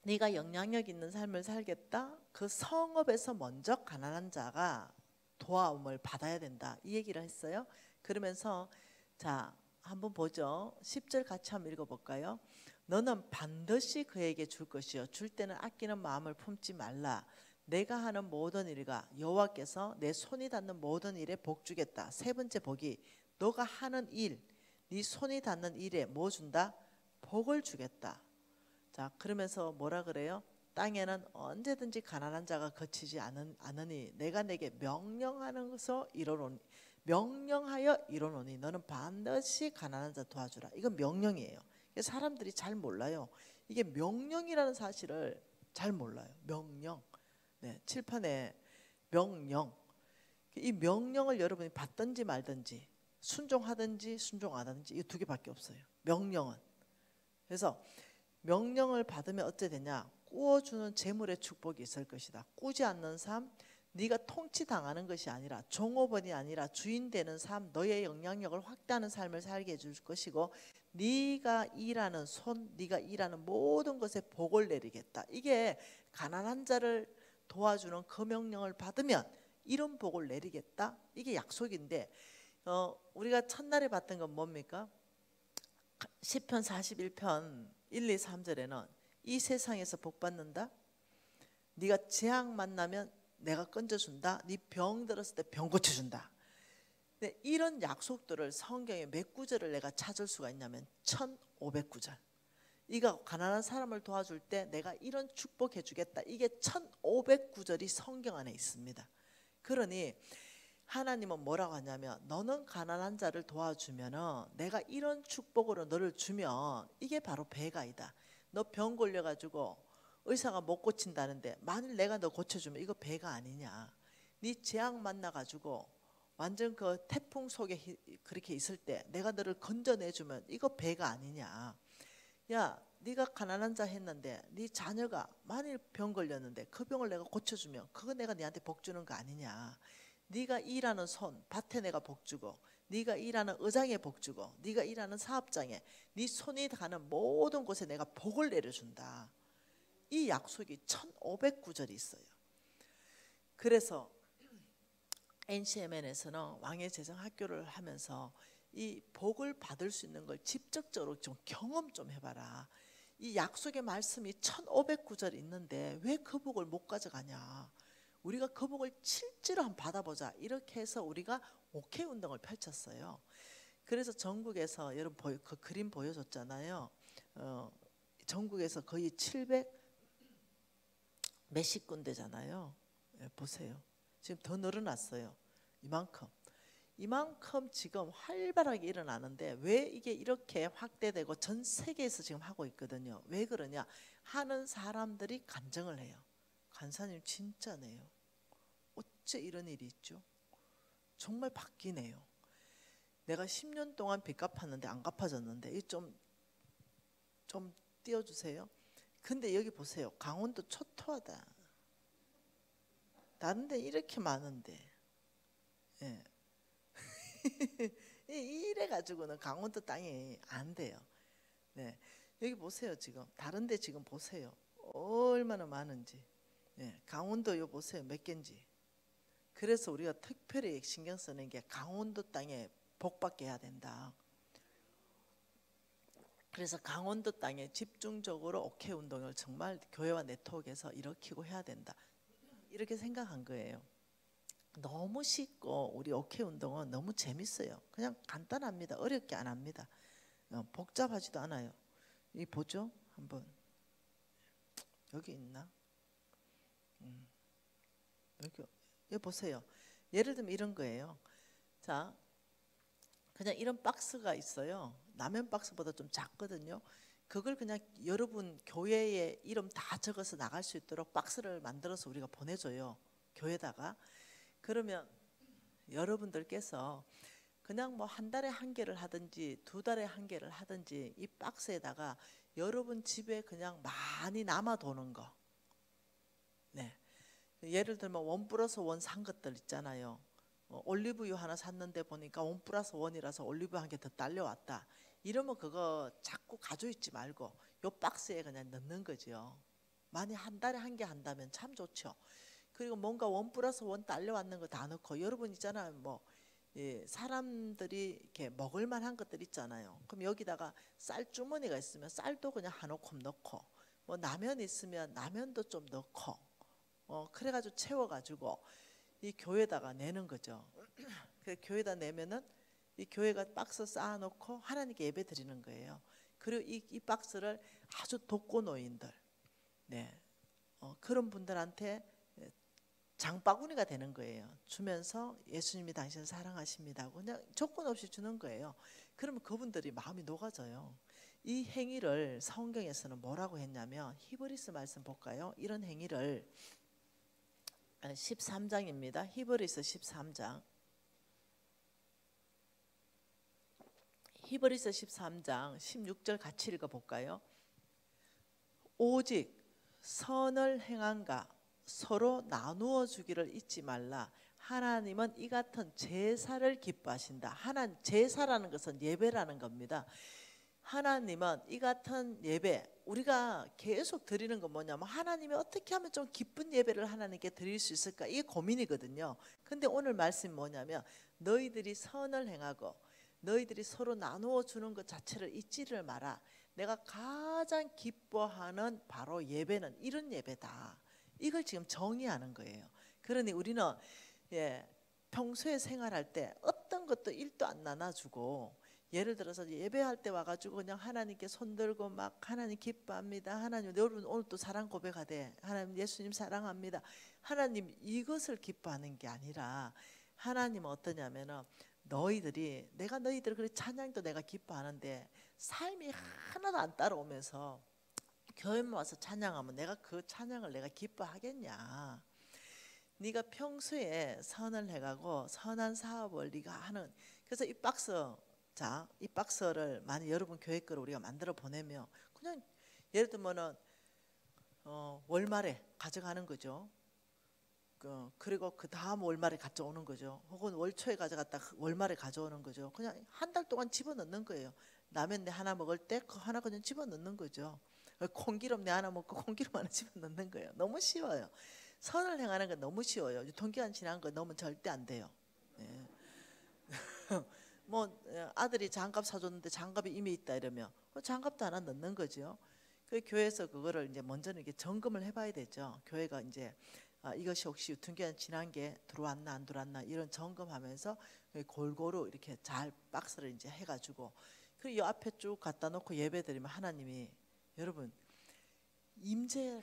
네가 영향력 있는 삶을 살겠다. 그 성읍에서 먼저 가난한 자가 도와움을 받아야 된다. 이 얘기를 했어요. 그러면서 자 한번 보죠. 10절 같이 한번 읽어볼까요? 너는 반드시 그에게 줄 것이요 줄 때는 아끼는 마음을 품지 말라. 내가 하는 모든 일과 여호와께서 내 손이 닿는 모든 일에 복 주겠다. 세 번째 복이 너가 하는 일, 네 손이 닿는 일에 뭐 준다? 복을 주겠다. 자 그러면서 뭐라 그래요? 땅에는 언제든지 가난한 자가 거치지 않으니 내가 내게 명령하는 것을 이루노니 명령하여 이루노니 너는 반드시 가난한 자 도와주라. 이건 명령이에요. 사람들이 잘 몰라요. 이게 명령이라는 사실을 잘 몰라요. 명령. 네, 칠판에 명령. 이 명령을 여러분이 받든지 말든지 순종하든지 순종 안 하든지 이 두 개밖에 없어요. 명령은. 그래서 명령을 받으면 어째 되냐? 꾸어주는 재물의 축복이 있을 것이다. 꾸지 않는 삶, 네가 통치당하는 것이 아니라 종업원이 아니라 주인 되는 삶, 너의 영향력을 확대하는 삶을 살게 해줄 것이고 네가 일하는 손, 네가 일하는 모든 것에 복을 내리겠다. 이게 가난한 자를 도와주는 그 명령을 받으면 이런 복을 내리겠다. 이게 약속인데 우리가 첫날에 봤던 건 뭡니까? 시편 41편 1, 2, 3절에는 이 세상에서 복 받는다. 네가 재앙 만나면 내가 건져준다. 네 병 들었을 때 병 고쳐준다. 근데 이런 약속들을 성경에 몇 구절을 내가 찾을 수가 있냐면 1500구절. 이가 가난한 사람을 도와줄 때 내가 이런 축복해 주겠다. 이게 1500구절이 성경 안에 있습니다. 그러니 하나님은 뭐라고 하냐면 너는 가난한 자를 도와주면은 내가 이런 축복으로 너를 주면 이게 바로 배가이다. 너 병 걸려가지고 의사가 못 고친다는데 만일 내가 너 고쳐주면 이거 배가 아니냐. 네 재앙 만나가지고 완전 그 태풍 속에 그렇게 있을 때 내가 너를 건져내주면 이거 배가 아니냐. 야, 네가 가난한 자 했는데 네 자녀가 만일 병 걸렸는데 그 병을 내가 고쳐주면 그거 내가 네한테 복 주는 거 아니냐. 네가 일하는 손 밭에 내가 복 주고, 네가 일하는 의장에 복 주고, 네가 일하는 사업장에 네 손이 가는 모든 곳에 내가 복을 내려준다. 이 약속이 1500구절이 있어요. 그래서 NCMN에서는 왕의 재정 학교를 하면서 이 복을 받을 수 있는 걸 직접적으로 좀 경험 좀 해봐라. 이 약속의 말씀이 1500구절 있는데 왜 그 복을 못 가져가냐. 우리가 그 복을 실제로 한번 받아보자. 이렇게 해서 우리가 오케이 운동을 펼쳤어요. 그래서 전국에서 여러분 그 그림 보여줬잖아요. 전국에서 거의 700 몇십 군데잖아요. 보세요. 지금 더 늘어났어요. 이만큼 지금 활발하게 일어나는데 왜 이게 이렇게 확대되고 전 세계에서 지금 하고 있거든요. 왜 그러냐. 하는 사람들이 간증을 해요. 간사님 진짜네요. 어째 이런 일이 있죠. 정말 바뀌네요. 내가 10년 동안 빚 갚았는데 안 갚아졌는데 좀 띄워주세요. 근데 여기 보세요. 강원도 초토화다. 다른 데 이렇게 많은데 예. 이래 가지고는 강원도 땅이 안 돼요. 네. 여기 보세요. 지금 다른 데 지금 보세요. 얼마나 많은지. 네. 강원도 요 보세요. 몇 개인지. 그래서 우리가 특별히 신경 쓰는 게 강원도 땅에 복받게 해야 된다. 그래서 강원도 땅에 집중적으로 오케이 운동을 정말 교회와 네트워크에서 일으키고 해야 된다. 이렇게 생각한 거예요. 너무 쉽고 우리 오케이 운동은 너무 재밌어요. 그냥 간단합니다. 어렵게 안 합니다. 복잡하지도 않아요. 이 보죠? 한번 여기 있나? 여기 보세요. 예를 들면 이런 거예요. 자, 그냥 이런 박스가 있어요. 라면 박스보다 좀 작거든요. 그걸 그냥 여러분 교회에 이름 다 적어서 나갈 수 있도록 박스를 만들어서 우리가 보내줘요. 교회다가. 그러면 여러분들께서 그냥 뭐 한 달에 한 개를 하든지 두 달에 한 개를 하든지 이 박스에다가 여러분 집에 그냥 많이 남아 도는 거. 네. 예를 들면 원 플러스 원 산 것들 있잖아요. 올리브유 하나 샀는데 보니까 원 플러스 원이라서 올리브유 한 개 더 딸려왔다. 이러면 그거 자꾸 가지고 있지 말고 요 박스에 그냥 넣는 거죠. 만약 한 달에 한 개 한다면 참 좋죠. 그리고 뭔가 원 플러스 원 딸려왔는 거 다 넣고 여러분 있잖아요. 뭐 사람들이 이렇게 먹을 만한 것들 있잖아요. 그럼 여기다가 쌀 주머니가 있으면 쌀도 그냥 한 오컵 넣고 뭐 라면 있으면 라면도 좀 넣고 그래가지고 채워가지고 이 교회에다가 내는 거죠. 그 교회에다 내면은 이 교회가 박스 쌓아놓고 하나님께 예배 드리는 거예요. 그리고 이 박스를 아주 독거노인들, 네, 그런 분들한테 장바구니가 되는 거예요. 주면서 예수님이 당신을 사랑하십니다. 그냥 조건 없이 주는 거예요. 그러면 그분들이 마음이 녹아져요. 이 행위를 성경에서는 뭐라고 했냐면 히브리서 말씀 볼까요? 이런 행위를 13장입니다. 히브리서 13장. 히브리서 13장 16절 같이 읽어볼까요? 오직 선을 행한가 서로 나누어 주기를 잊지 말라. 하나님은 이 같은 제사를 기뻐하신다. 제사라는 것은 예배라는 겁니다. 하나님은 이 같은 예배, 우리가 계속 드리는 건 뭐냐면 하나님이 어떻게 하면 좀 기쁜 예배를 하나님께 드릴 수 있을까? 이게 고민이거든요. 근데 오늘 말씀이 뭐냐면 너희들이 선을 행하고 너희들이 서로 나누어 주는 것 자체를 잊지를 마라. 내가 가장 기뻐하는 바로 예배는 이런 예배다. 이걸 지금 정의하는 거예요. 그러니 우리는 평소에 생활할 때 어떤 것도 일도 안 나눠주고 예를 들어서 예배할 때 와가지고 그냥 하나님께 손들고 막 하나님 기뻐합니다. 하나님 여러분 오늘 또 사랑 고백하되 하나님 예수님 사랑합니다. 하나님 이것을 기뻐하는 게 아니라 하나님은 어떠냐면은 너희들이 내가 너희들 그래 찬양도 내가 기뻐하는데 삶이 하나도 안 따라오면서 교회만 와서 찬양하면 내가 그 찬양을 내가 기뻐하겠냐. 네가 평소에 선을 해가고 선한 사업을 네가 하는 그래서 이 박스 자, 이 박스를 만약 여러분 교회 거를 우리가 만들어 보내면 그냥 예를 들면은 월말에 가져가는 거죠. 그리고 그 다음 월말에 가져오는 거죠. 혹은 월초에 가져갔다 월말에 가져오는 거죠. 그냥 한 달 동안 집어넣는 거예요. 라면 내 하나 먹을 때 그 하나 그냥 집어넣는 거죠. 콩기름 내 하나 먹고 콩기름 하나 집어넣는 거예요. 너무 쉬워요. 선을 행하는 건 너무 쉬워요. 유통기한 지난 거 넣으면 절대 안 돼요. 네. 뭐 아들이 장갑 사줬는데 장갑이 이미 있다 이러면 장갑도 하나 넣는 거죠. 그 교회에서 그거를 이제 먼저는 이게 점검을 해봐야 되죠. 교회가 이제 이것이 혹시 유통기한 지난 게 들어왔나 안 들어왔나 이런 점검하면서 골고루 이렇게 잘 박스를 이제 해가지고 그리고 이 앞에 쭉 갖다 놓고 예배드리면 하나님이 여러분 임재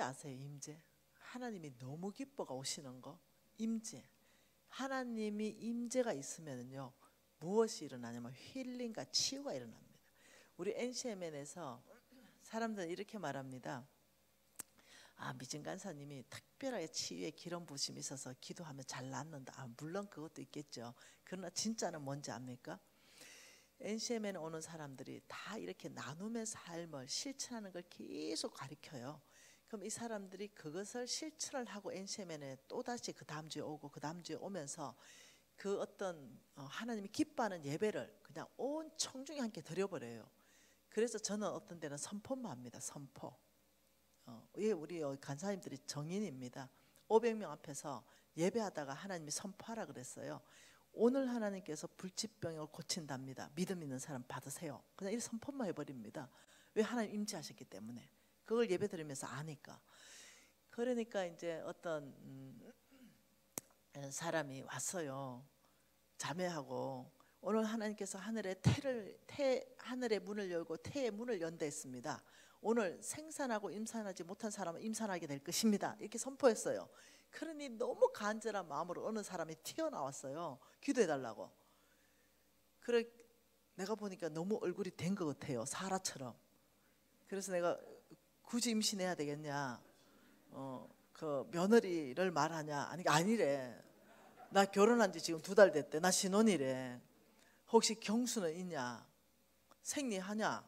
아세요? 임재 하나님이 너무 기뻐가 오시는 거 임재 하나님이 임재가 있으면요 무엇이 일어나냐면 힐링과 치유가 일어납니다. 우리 NCMN에서 사람들은 이렇게 말합니다. 미진 간사님이 특별하게 치유의 기름 부심이 있어서 기도하면 잘 낫는다. 물론 그것도 있겠죠. 그러나 진짜는 뭔지 압니까? NCMN에 오는 사람들이 다 이렇게 나눔의 삶을 실천하는 걸 계속 가르쳐요. 그럼 이 사람들이 그것을 실천을 하고 NCMN에 또다시 그 다음 주에 오고 그 다음 주에 오면서 그 어떤 하나님이 기뻐하는 예배를 그냥 온 청중이 함께 드려버려요. 그래서 저는 어떤 데는 선포만 합니다. 선포. 우리 간사님들이 정인입니다. 500명 앞에서 예배하다가 하나님이 선포하라 그랬어요. 오늘 하나님께서 불치병을 고친답니다. 믿음 있는 사람 받으세요. 그냥 이 선포만 해버립니다. 왜 하나님 임재하셨기 때문에 그걸 예배 드리면서 아니까. 그러니까 이제 어떤 사람이 왔어요. 자매하고 오늘 하나님께서 하늘의 문을 열고 태의 문을 연다 했습니다. 오늘 생산하고 임산하지 못한 사람은 임산하게 될 것입니다. 이렇게 선포했어요. 그러니 너무 간절한 마음으로 어느 사람이 튀어나왔어요. 기도해달라고. 그래 내가 보니까 너무 얼굴이 된 것 같아요. 사라처럼. 그래서 내가 굳이 임신해야 되겠냐. 그 며느리를 말하냐. 아니래. 나 결혼한 지 지금 2달 됐대. 나 신혼이래. 혹시 경수는 있냐? 생리하냐?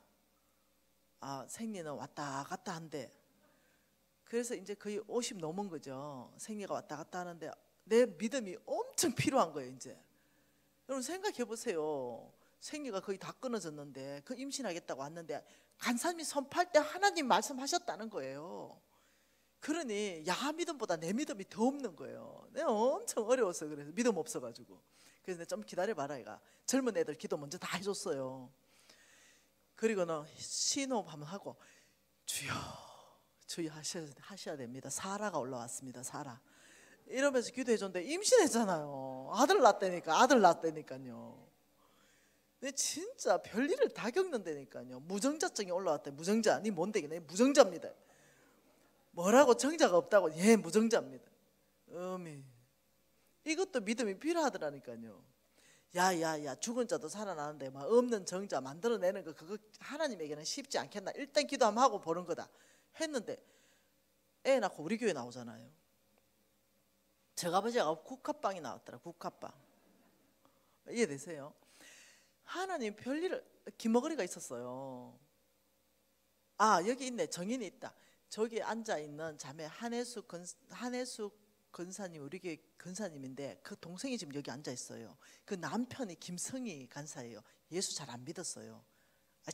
생리는 왔다 갔다 한대. 그래서 이제 거의 50 넘은 거죠. 생리가 왔다 갔다 하는데 내 믿음이 엄청 필요한 거예요. 이제 여러분 생각해 보세요. 생리가 거의 다 끊어졌는데 그 임신하겠다고 왔는데 간사님이 선포할 때 하나님 말씀하셨다는 거예요. 그러니 야하 믿음보다 내 믿음이 더 없는 거예요. 내가 엄청 어려웠어요. 그래서 믿음 없어가지고 그래서 내가 좀 기다려봐라. 얘가 젊은 애들 기도 먼저 다 해줬어요. 그리고는 신호흡 한번 하고 주여 주여 하셔야 됩니다. 사라가 올라왔습니다. 사라 이러면서 기도해줬는데 임신했잖아요. 아들 낳았다니까요. 근데 진짜 별일을 다 겪는다니까요. 무정자증이 올라왔대. 무정자 니 뭔데? 내 무정자입니다. 뭐라고 정자가 없다고? 예, 무정자입니다. 이것도 믿음이 필요하더라니까요. 야야야 죽은 자도 살아나는데 막 없는 정자 만들어내는 거 그거 하나님에게는 쉽지 않겠나. 일단 기도 한번 하고 보는 거다 했는데 애 낳고 우리 교회 나오잖아요. 제가 아버지가 국화빵이 나왔더라. 국화빵. 이해되세요? 하나님 별일을 기머거리가 있었어요. 여기 있네. 정인이 있다. 저기 앉아있는 자매 한혜숙 근사님 우리 교회 근사님인데 그 동생이 지금 여기 앉아있어요. 그 남편이 김성희 간사예요. 예수 잘 안 믿었어요.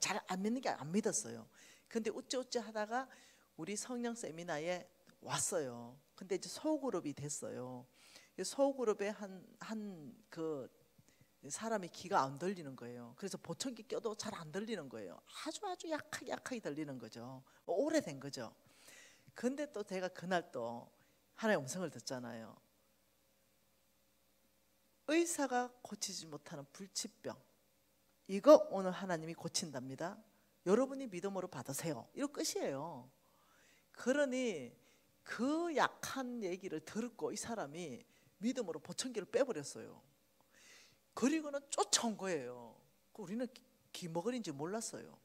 잘 안 믿는 게 안 믿었어요. 근데 어찌어찌 하다가 우리 성령 세미나에 왔어요. 근데 이제 소그룹이 됐어요. 소그룹에 그 사람이 귀가 안 들리는 거예요. 그래서 보청기 껴도 잘 안 들리는 거예요. 아주 약하게 들리는 거죠. 오래된 거죠. 근데 또 제가 그날 또 하나님의 음성을 듣잖아요. 의사가 고치지 못하는 불치병, 이거 오늘 하나님이 고친답니다. 여러분이 믿음으로 받으세요. 이거 끝이에요. 그러니 그 약한 얘기를 듣고 이 사람이 믿음으로 보청기를 빼버렸어요. 그리고는 쫓아온 거예요. 우리는 기머거리인지 몰랐어요.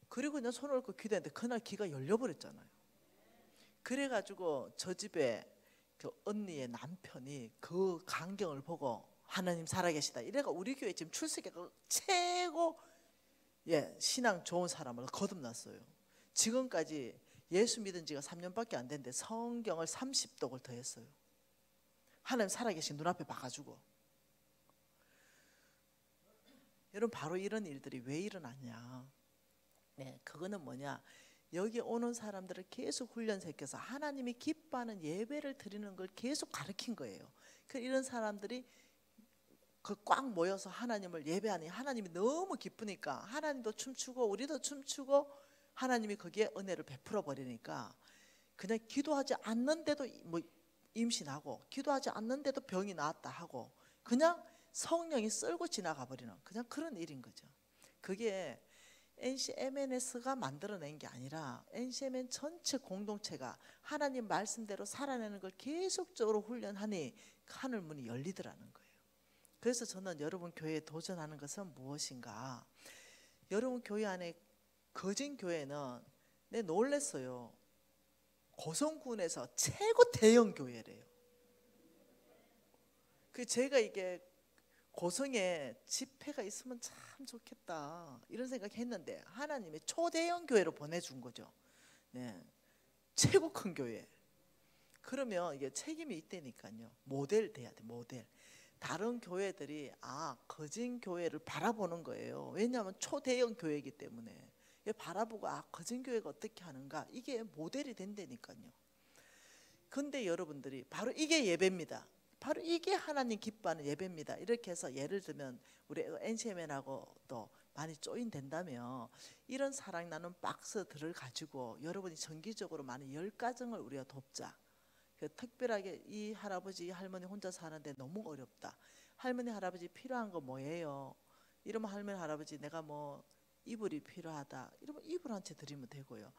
그리고 그냥 손을 얹고 기도했는데 그날 귀가 열려버렸잖아요. 그래가지고 저 집에 그 언니의 남편이 그 광경을 보고 하나님 살아계시다. 이래가 우리 교회 지금 출석해가 최고 신앙 좋은 사람을 거듭났어요. 지금까지 예수 믿은 지가 3년밖에 안 됐는데 성경을 30독을 더 했어요. 하나님 살아계신 눈앞에 봐가지고. 여러분 바로 이런 일들이 왜 일어나냐. 그거는 뭐냐. 여기 오는 사람들을 계속 훈련시켜서 하나님이 기뻐하는 예배를 드리는 걸 계속 가르친 거예요. 이런 사람들이 꽉 모여서 하나님을 예배하니 하나님이 너무 기쁘니까 하나님도 춤추고 우리도 춤추고 하나님이 거기에 은혜를 베풀어 버리니까 그냥 기도하지 않는데도 뭐 임신하고 기도하지 않는데도 병이 나았다 하고 그냥 성령이 쓸고 지나가 버리는 그냥 그런 일인 거죠. 그게 NCMNS가 만들어낸 게 아니라 NCMN 전체 공동체가 하나님 말씀대로 살아내는 걸 계속적으로 훈련하니 하늘 문이 열리더라는 거예요. 그래서 저는 여러분 교회에 도전하는 것은 무엇인가. 여러분 교회 안에 거진 교회는 내 놀랬어요. 고성군에서 최고 대형 교회래요. 제가 이게 고성에 집회가 있으면 참 좋겠다 이런 생각했는데 하나님이 초대형 교회로 보내준 거죠. 최고 큰 교회. 그러면 이게 책임이 있다니까요. 모델 돼야 돼. 모델. 다른 교회들이 거진 교회를 바라보는 거예요. 왜냐하면 초대형 교회이기 때문에 바라보고 거진 교회가 어떻게 하는가 이게 모델이 된다니까요. 근데 여러분들이 바로 이게 예배입니다. 바로 이게 하나님 기뻐하는 예배입니다. 이렇게 해서 예를 들면 우리 NCMN하고 또 많이 조인된다면 이런 사랑 나눔 박스들을 가지고 여러분이 정기적으로 많은 10가정을 우리가 돕자. 특별하게 이 할아버지 할머니 혼자 사는데 너무 어렵다. 할머니 할아버지 필요한 거 뭐예요? 이러면 할머니 할아버지 내가 뭐 이불이 필요하다. 이러면 이불 한 채 드리면 되고요.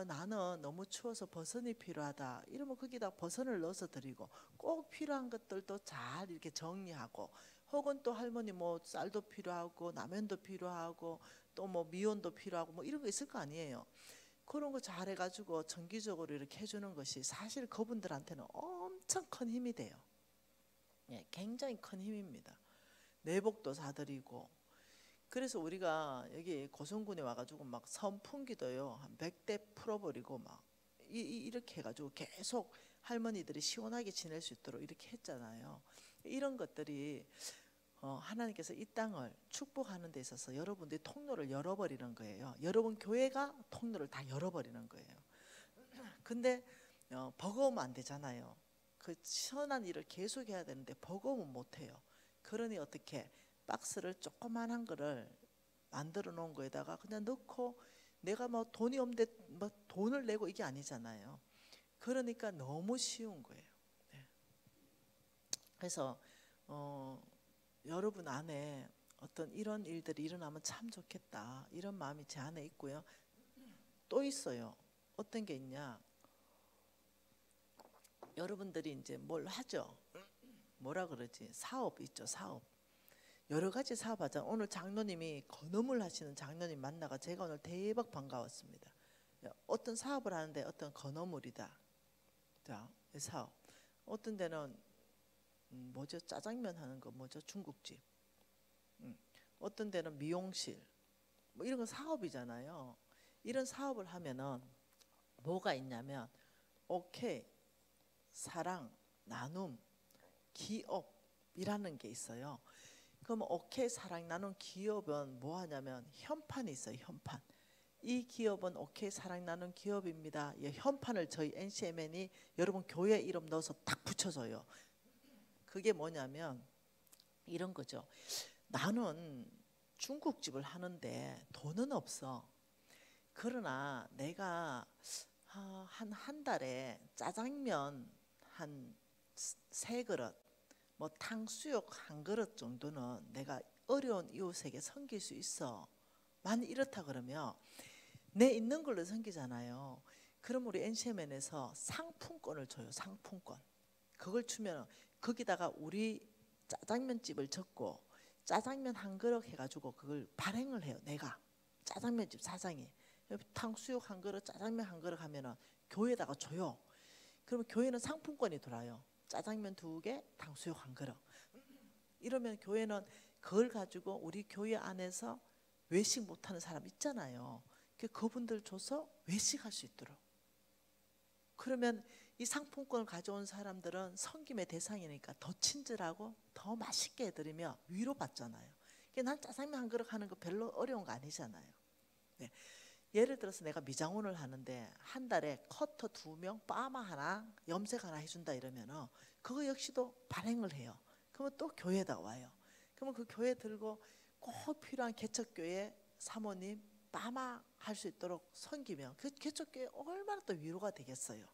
나는 너무 추워서 버선이 필요하다. 이러면 거기다 버선을 넣어서 드리고 꼭 필요한 것들도 잘 이렇게 정리하고 혹은 또 할머니 뭐 쌀도 필요하고 라면도 필요하고 또 뭐 미원도 필요하고 뭐 이런 거 있을 거 아니에요. 그런 거 잘 해가지고 정기적으로 이렇게 해주는 것이 사실 그분들한테는 엄청 큰 힘이 돼요. 굉장히 큰 힘입니다. 내복도 사드리고. 그래서 우리가 여기 고성군에 와가지고 막 선풍기도요 한 100대 풀어버리고 막 이렇게 해가지고 계속 할머니들이 시원하게 지낼 수 있도록 이렇게 했잖아요. 이런 것들이 하나님께서 이 땅을 축복하는 데 있어서 여러분들이 통로를 열어버리는 거예요. 여러분 교회가 통로를 다 열어버리는 거예요. 근데 버거우면 안 되잖아요. 그 선한 일을 계속 해야 되는데 버거우면 못해요. 그러니 어떻게 박스를 조그만한 거를 만들어 놓은 거에다가 그냥 넣고 내가 뭐 돈이 없는데 뭐 돈을 내고 이게 아니잖아요. 그러니까 너무 쉬운 거예요. 그래서 여러분 안에 어떤 이런 일들이 일어나면 참 좋겠다 이런 마음이 제 안에 있고요. 또 있어요. 어떤 게 있냐. 여러분들이 이제 뭘 하죠. 뭐라 그러지? 사업 있죠. 사업. 여러 가지 사업 하자. 오늘 장로님이 건어물 하시는 장로님 만나가 제가 오늘 대박 반가웠습니다. 어떤 사업을 하는데 어떤 건어물이다. 자, 사업. 어떤 데는 뭐죠? 짜장면 하는 거 뭐죠? 중국집. 어떤 데는 미용실. 뭐 이런 거 사업이잖아요. 이런 사업을 하면은 뭐가 있냐면 오케이, 사랑, 나눔, 기업이라는 게 있어요. 그럼 오케이, 사랑, 나눔, 기업은 뭐 하냐면 현판이 있어요. 현판. 이 기업은 오케이, 사랑, 나눔 기업입니다. 이 현판을 저희 NCMN이 여러분 교회 이름 넣어서 딱 붙여줘요. 그게 뭐냐면 이런 거죠. 나는 중국집을 하는데 돈은 없어. 그러나 내가 한 달에 짜장면 한 3그릇 뭐 탕수육 1그릇 정도는 내가 어려운 이웃에게 섬길 수 있어. 만약 이렇다 그러면 내 있는 걸로 섬기잖아요. 그럼 우리 NCMN에서 상품권을 줘요. 상품권. 그걸 주면 거기다가 우리 짜장면집을 적고 짜장면 한 그릇 해가지고 그걸 발행을 해요. 내가 짜장면집 사장이 탕수육 한 그릇, 짜장면 한 그릇 하면은 교회에다가 줘요. 그러면 교회는 상품권이 돌아요. 짜장면 2개, 탕수육 한 그릇. 이러면 교회는 그걸 가지고 우리 교회 안에서 외식 못하는 사람 있잖아요. 그분들 줘서 외식할 수 있도록. 그러면 이 상품권을 가져온 사람들은 섬김의 대상이니까 더 친절하고 더 맛있게 해드리며 위로받잖아요. 난 짜장면 한 그릇 하는 거 별로 어려운 거 아니잖아요. 네. 예를 들어서 내가 미장원을 하는데 한 달에 커터 2명, 파마 하나, 염색 하나 해준다 이러면은 그거 역시도 발행을 해요. 그러면 또 교회에다 와요. 그러면 그 교회 들고 꼭 필요한 개척교회 사모님 파마 할 수 있도록 섬기면 그 개척교회 얼마나 또 위로가 되겠어요.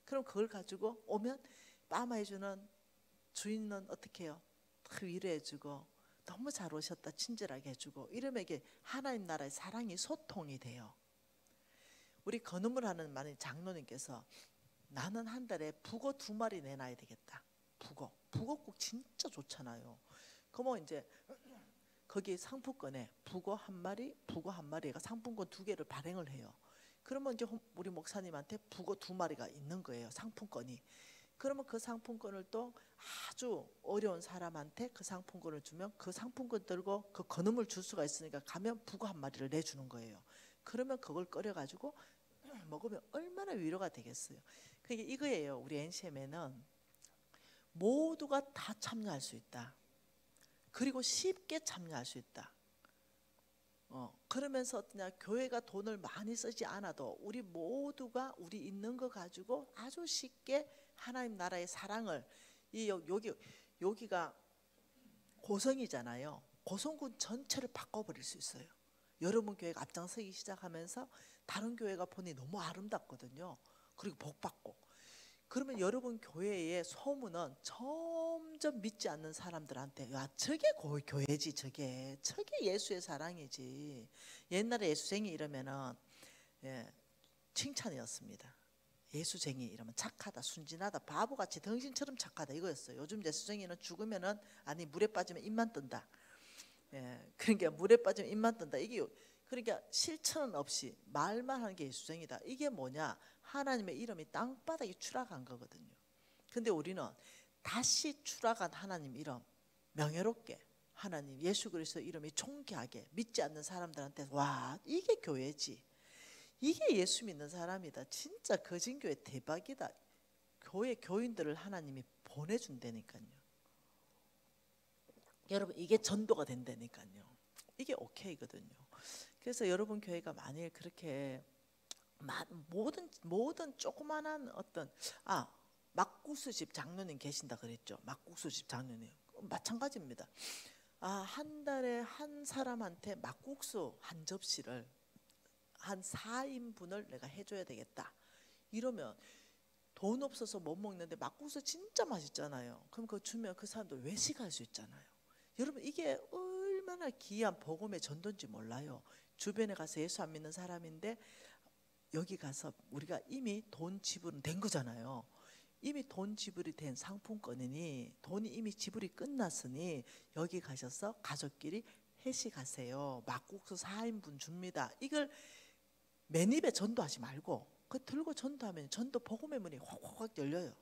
그럼 그걸 가지고 오면 파마 해주는 주인은 어떻게 해요? 위로해주고 너무 잘 오셨다 친절하게 해주고 이러면 이게 하나님 나라의 사랑이 소통이 돼요. 우리 건음을 하는 많은 장로님께서 나는 한 달에 북어 2마리 내놔야 되겠다. 북어국 진짜 좋잖아요. 그러면 이제 거기 상품권에 북어 한 마리가 상품권 2개를 발행을 해요. 그러면 이제 우리 목사님한테 북어 2마리가 있는 거예요. 상품권이. 그러면 그 상품권을 또 아주 어려운 사람한테 그 상품권을 주면 그 상품권 들고 그 건음을 줄 수가 있으니까 가면 북어 1마리를 내주는 거예요. 그러면 그걸 끓여가지고 먹으면 얼마나 위로가 되겠어요. 그게 이거예요. 우리 NCM에는 모두가 다 참여할 수 있다. 그리고 쉽게 참여할 수 있다. 그러면서 어떠냐, 교회가 돈을 많이 쓰지 않아도 우리 모두가 우리 있는 거 가지고 아주 쉽게 하나님 나라의 사랑을 여기가 고성이잖아요. 고성군 전체를 바꿔버릴 수 있어요. 여러분 교회가 앞장서기 시작하면서 다른 교회가 보니 너무 아름답거든요. 그리고 복받고. 그러면 여러분 교회의 소문은 점점 믿지 않는 사람들한테 야 저게 교회지 저게 예수의 사랑이지. 옛날에 예수쟁이 이러면은 칭찬이었습니다. 예수쟁이 이러면 착하다, 순진하다, 바보같이 덩신처럼 착하다 이거였어요. 요즘 예수쟁이는 죽으면은 아니 물에 빠지면 입만 뜬다. 그러니까 물에 빠지면 입만 뜬다. 이게 그러니까 실천은 없이 말만 하는 게 예수쟁이다. 이게 뭐냐? 하나님의 이름이 땅바닥에 추락한 거거든요. 근데 우리는 다시 추락한 하나님 이름 명예롭게 하나님 예수 그리스도 이름이 존귀하게 믿지 않는 사람들한테 와 이게 교회지. 이게 예수 믿는 사람이다. 진짜 거진교회 대박이다. 교회 교인들을 하나님이 보내준다니까요. 여러분 이게 전도가 된다니까요. 이게 오케이거든요. 그래서 여러분 교회가 만일 그렇게 모든 조그만한 어떤 막국수집 장로님 계신다 그랬죠. 막국수집 장로님 마찬가지입니다. 한 달에 한 사람한테 막국수 한 접시를 한 4인분을 내가 해줘야 되겠다. 이러면 돈 없어서 못 먹는데 막국수 진짜 맛있잖아요. 그럼 그거 주면 그 사람도 외식할 수 있잖아요. 여러분 이게 얼마나 귀한 복음의 전도인지 몰라요. 주변에 가서 예수 안 믿는 사람인데 여기 가서 우리가 이미 돈 지불은 된 거잖아요. 이미 돈 지불이 된 상품권이니 돈이 이미 지불이 끝났으니 여기 가셔서 가족끼리 회식하세요. 막국수 4인분 줍니다. 이걸 맨입에 전도하지 말고 그 들고 전도하면 전도 복음의 문이 확 열려요.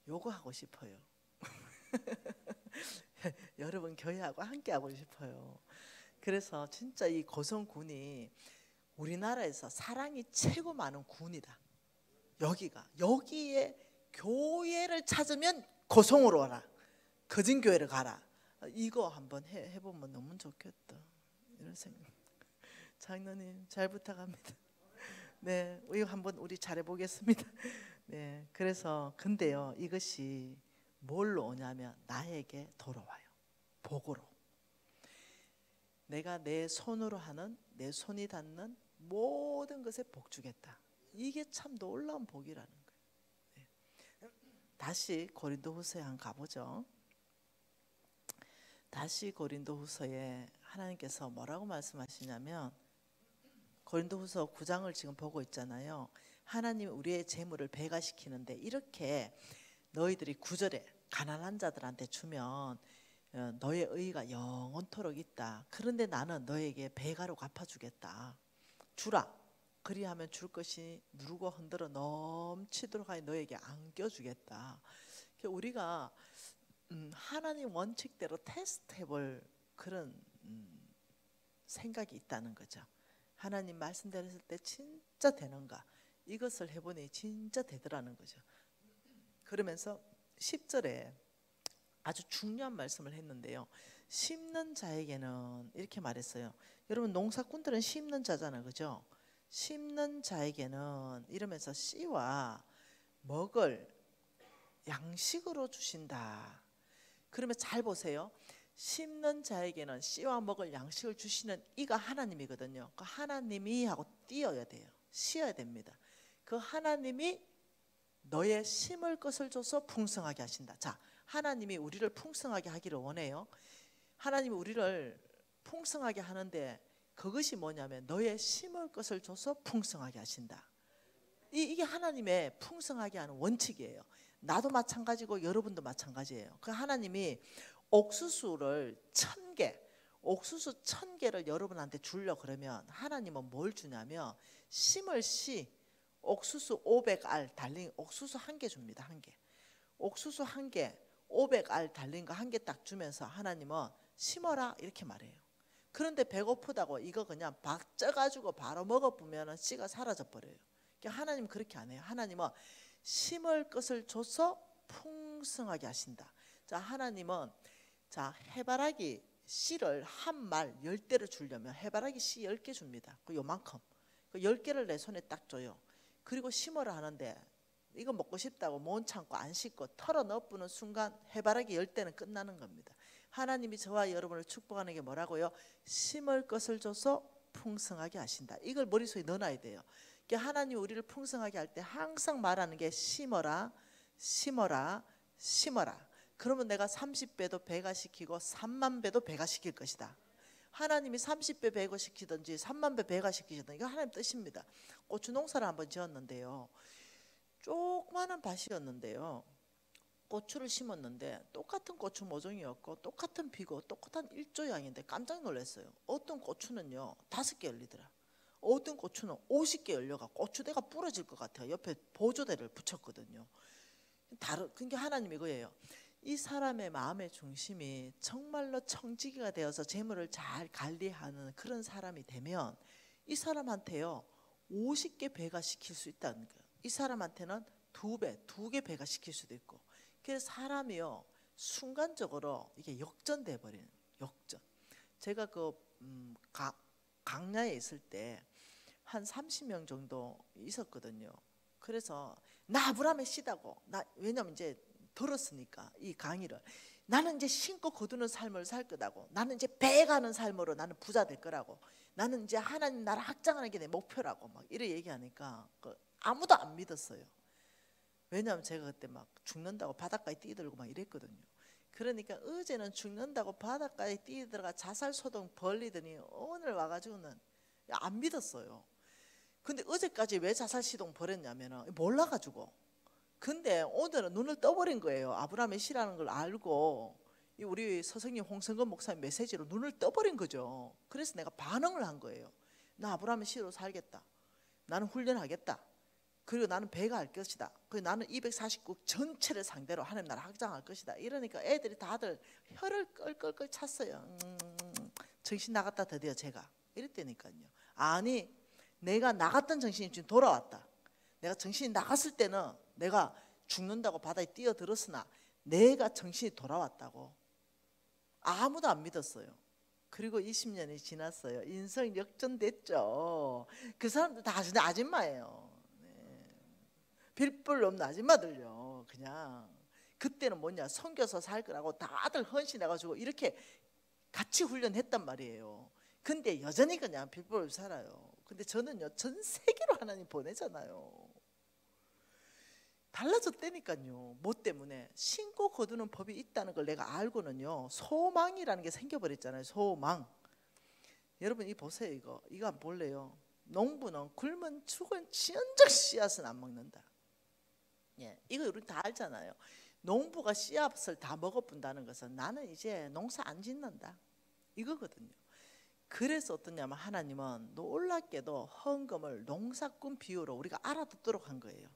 요거 하고 싶어요. 여러분 교회하고 함께 하고 싶어요. 그래서 진짜 이 고성군이 우리나라에서 사랑이 최고 많은 군이다. 여기에 교회를 찾으면 고성으로 와라. 거진교회를 가라. 이거 한번 해보면 너무 좋겠다. 이런 생각. 장로님 잘 부탁합니다. 네, 이거 한번 우리 잘해보겠습니다. 네, 그래서 근데요 이것이 뭘로 오냐면 나에게 돌아와요. 복으로. 내가 내 손으로 하는 내 손이 닿는 모든 것에 복 주겠다. 이게 참 놀라운 복이라는 거예요. 네. 다시 고린도후서에 한번 가보죠. 다시 고린도후서에 하나님께서 뭐라고 말씀하시냐면 고린도후서 9장을 지금 보고 있잖아요. 하나님이 우리의 재물을 배가시키는데 이렇게 너희들이 9절에 가난한 자들한테 주면 너의 의가 영원토록 있다. 그런데 나는 너에게 배가로 갚아주겠다. 주라. 그리하면 줄 것이 누르고 흔들어 넘치도록 하여 너에게 안겨주겠다. 우리가 하나님 원칙대로 테스트해볼 그런 생각이 있다는 거죠. 하나님 말씀대로 했을 때 진짜 되는가, 이것을 해보니 진짜 되더라는 거죠. 그러면서 10절에 아주 중요한 말씀을 했는데요. 심는 자에게는 이렇게 말했어요. 여러분 농사꾼들은 심는 자잖아요, 그죠? 심는 자에게는 이러면서 씨와 먹을 양식으로 주신다. 그러면 잘 보세요. 심는 자에게는 씨와 먹을 양식을 주시는 이가 하나님이거든요. 그 하나님이 하고 띄어야 돼요. 씌어야 됩니다. 그 하나님이 너의 심을 것을 줘서 풍성하게 하신다. 자, 하나님이 우리를 풍성하게 하기를 원해요. 하나님이 우리를 풍성하게 하는데 그것이 뭐냐면 너의 심을 것을 줘서 풍성하게 하신다. 이게 하나님의 풍성하게 하는 원칙이에요. 나도 마찬가지고 여러분도 마찬가지예요. 그 하나님이 옥수수를 1000개, 옥수수 1000개를 여러분한테 주려 그러면 하나님은 뭘 주냐면 심을 씨, 옥수수 500알 달린 옥수수 1개 줍니다. 1개. 옥수수 1개, 500알 달린 거 1개 딱 주면서 하나님은 심어라 이렇게 말해요. 그런데 배고프다고 이거 그냥 박 쪄가지고 바로 먹어보면 씨가 사라져 버려요. 하나님 그렇게 안 해요. 하나님은 심을 것을 줘서 풍성하게 하신다. 자, 하나님은 자 해바라기 씨를 한 말 10대를 주려면 해바라기 씨 10개 줍니다. 그 요만큼. 그 10개를 내 손에 딱 줘요. 그리고 심으라 하는데 이거 먹고 싶다고 못 참고 안 씻고 털어 넣어부는 순간 해바라기 10대는 끝나는 겁니다. 하나님이 저와 여러분을 축복하는 게 뭐라고요? 심을 것을 줘서 풍성하게 하신다. 이걸 머릿속에 넣어놔야 돼요. 하나님이 우리를 풍성하게 할 때 항상 말하는 게 심어라, 심어라, 심어라. 그러면 내가 30배도 배가시키고 3만 배도 배가시킬 것이다. 하나님이 30배 배가시키든지 3만 배 배가시키시든지 이거 하나님 뜻입니다. 고추 농사를 한번 지었는데요. 조그마한 밭이었는데요. 고추를 심었는데 똑같은 고추 모종이었고 똑같은 비고 똑같은 일조양인데 깜짝 놀랐어요. 어떤 고추는요 5개 열리더라. 어떤 고추는 50개 열려가 고추대가 부러질 것 같아요. 옆에 보조대를 붙였거든요. 그게 하나님 이거예요. 이 사람의 마음의 중심이 정말로 청지기가 되어서 재물을 잘 관리하는 그런 사람이 되면 이 사람한테요 50개 배가시킬 수 있다는 거예요. 이 사람한테는 2개 배가시킬 수도 있고. 그래서 사람이요 순간적으로 이게 역전돼 버리는 역전. 제가 그 강야에 있을 때 한 30명 정도 있었거든요. 그래서 나 아브라함의 씨다고 왜냐면 이제 들었으니까 이 강의를 나는 이제 신고 거두는 삶을 살 거다고 나는 이제 배가는 삶으로 나는 부자 될 거라고 나는 이제 하나님 나라 확장하는 게 내 목표라고 막 이래 얘기하니까 아무도 안 믿었어요. 왜냐하면 제가 그때 막 죽는다고 바닷가에 뛰어들고 막 이랬거든요. 그러니까 어제는 죽는다고 바닷가에 뛰어들어가 자살소동 벌리더니 오늘 와가지고는 안 믿었어요. 근데 어제까지 왜 자살시동 벌였냐면 몰라가지고. 근데 오늘은 눈을 떠버린 거예요. 아브라함의 씨라는 걸 알고 우리 서성님 홍성근 목사님 메시지로 눈을 떠버린 거죠. 그래서 내가 반응을 한 거예요. 나 아브라함의 씨로 살겠다. 나는 훈련하겠다. 그리고 나는 배가 할 것이다. 그리고 나는 240국 전체를 상대로 하나님 나라 확장할 것이다. 이러니까 애들이 다들 혀를 끌끌끌 찼어요. 정신 나갔다 드디어 제가 이랬다니까요. 아니 내가 나갔던 정신이 지금 돌아왔다. 내가 정신이 나갔을 때는 내가 죽는다고 바다에 뛰어들었으나 내가 정신이 돌아왔다고. 아무도 안 믿었어요. 그리고 20년이 지났어요. 인생 역전됐죠. 그 사람들 다 아줌마예요. 빌뿔 없는 아줌마들요. 그냥 그때는 뭐냐 섬겨서 살 거라고 다들 헌신해가지고 이렇게 같이 훈련했단 말이에요. 근데 여전히 그냥 빌뿔 없이 살아요. 근데 저는요 전 세계로 하나님 보내잖아요. 달라졌다니까요. 뭐 때문에? 신고 거두는 법이 있다는 걸 내가 알고는요, 소망이라는 게 생겨버렸잖아요. 소망. 여러분 이 보세요. 이거 안 볼래요? 농부는 굶은 죽은 지연적 씨앗은 안 먹는다. 예, 이거 우리 다 알잖아요. 농부가 씨앗을 다 먹어본다는 것은 나는 이제 농사 안 짓는다 이거거든요. 그래서 어떠냐면 하나님은 놀랍게도 헌금을 농사꾼 비유로 우리가 알아듣도록 한 거예요.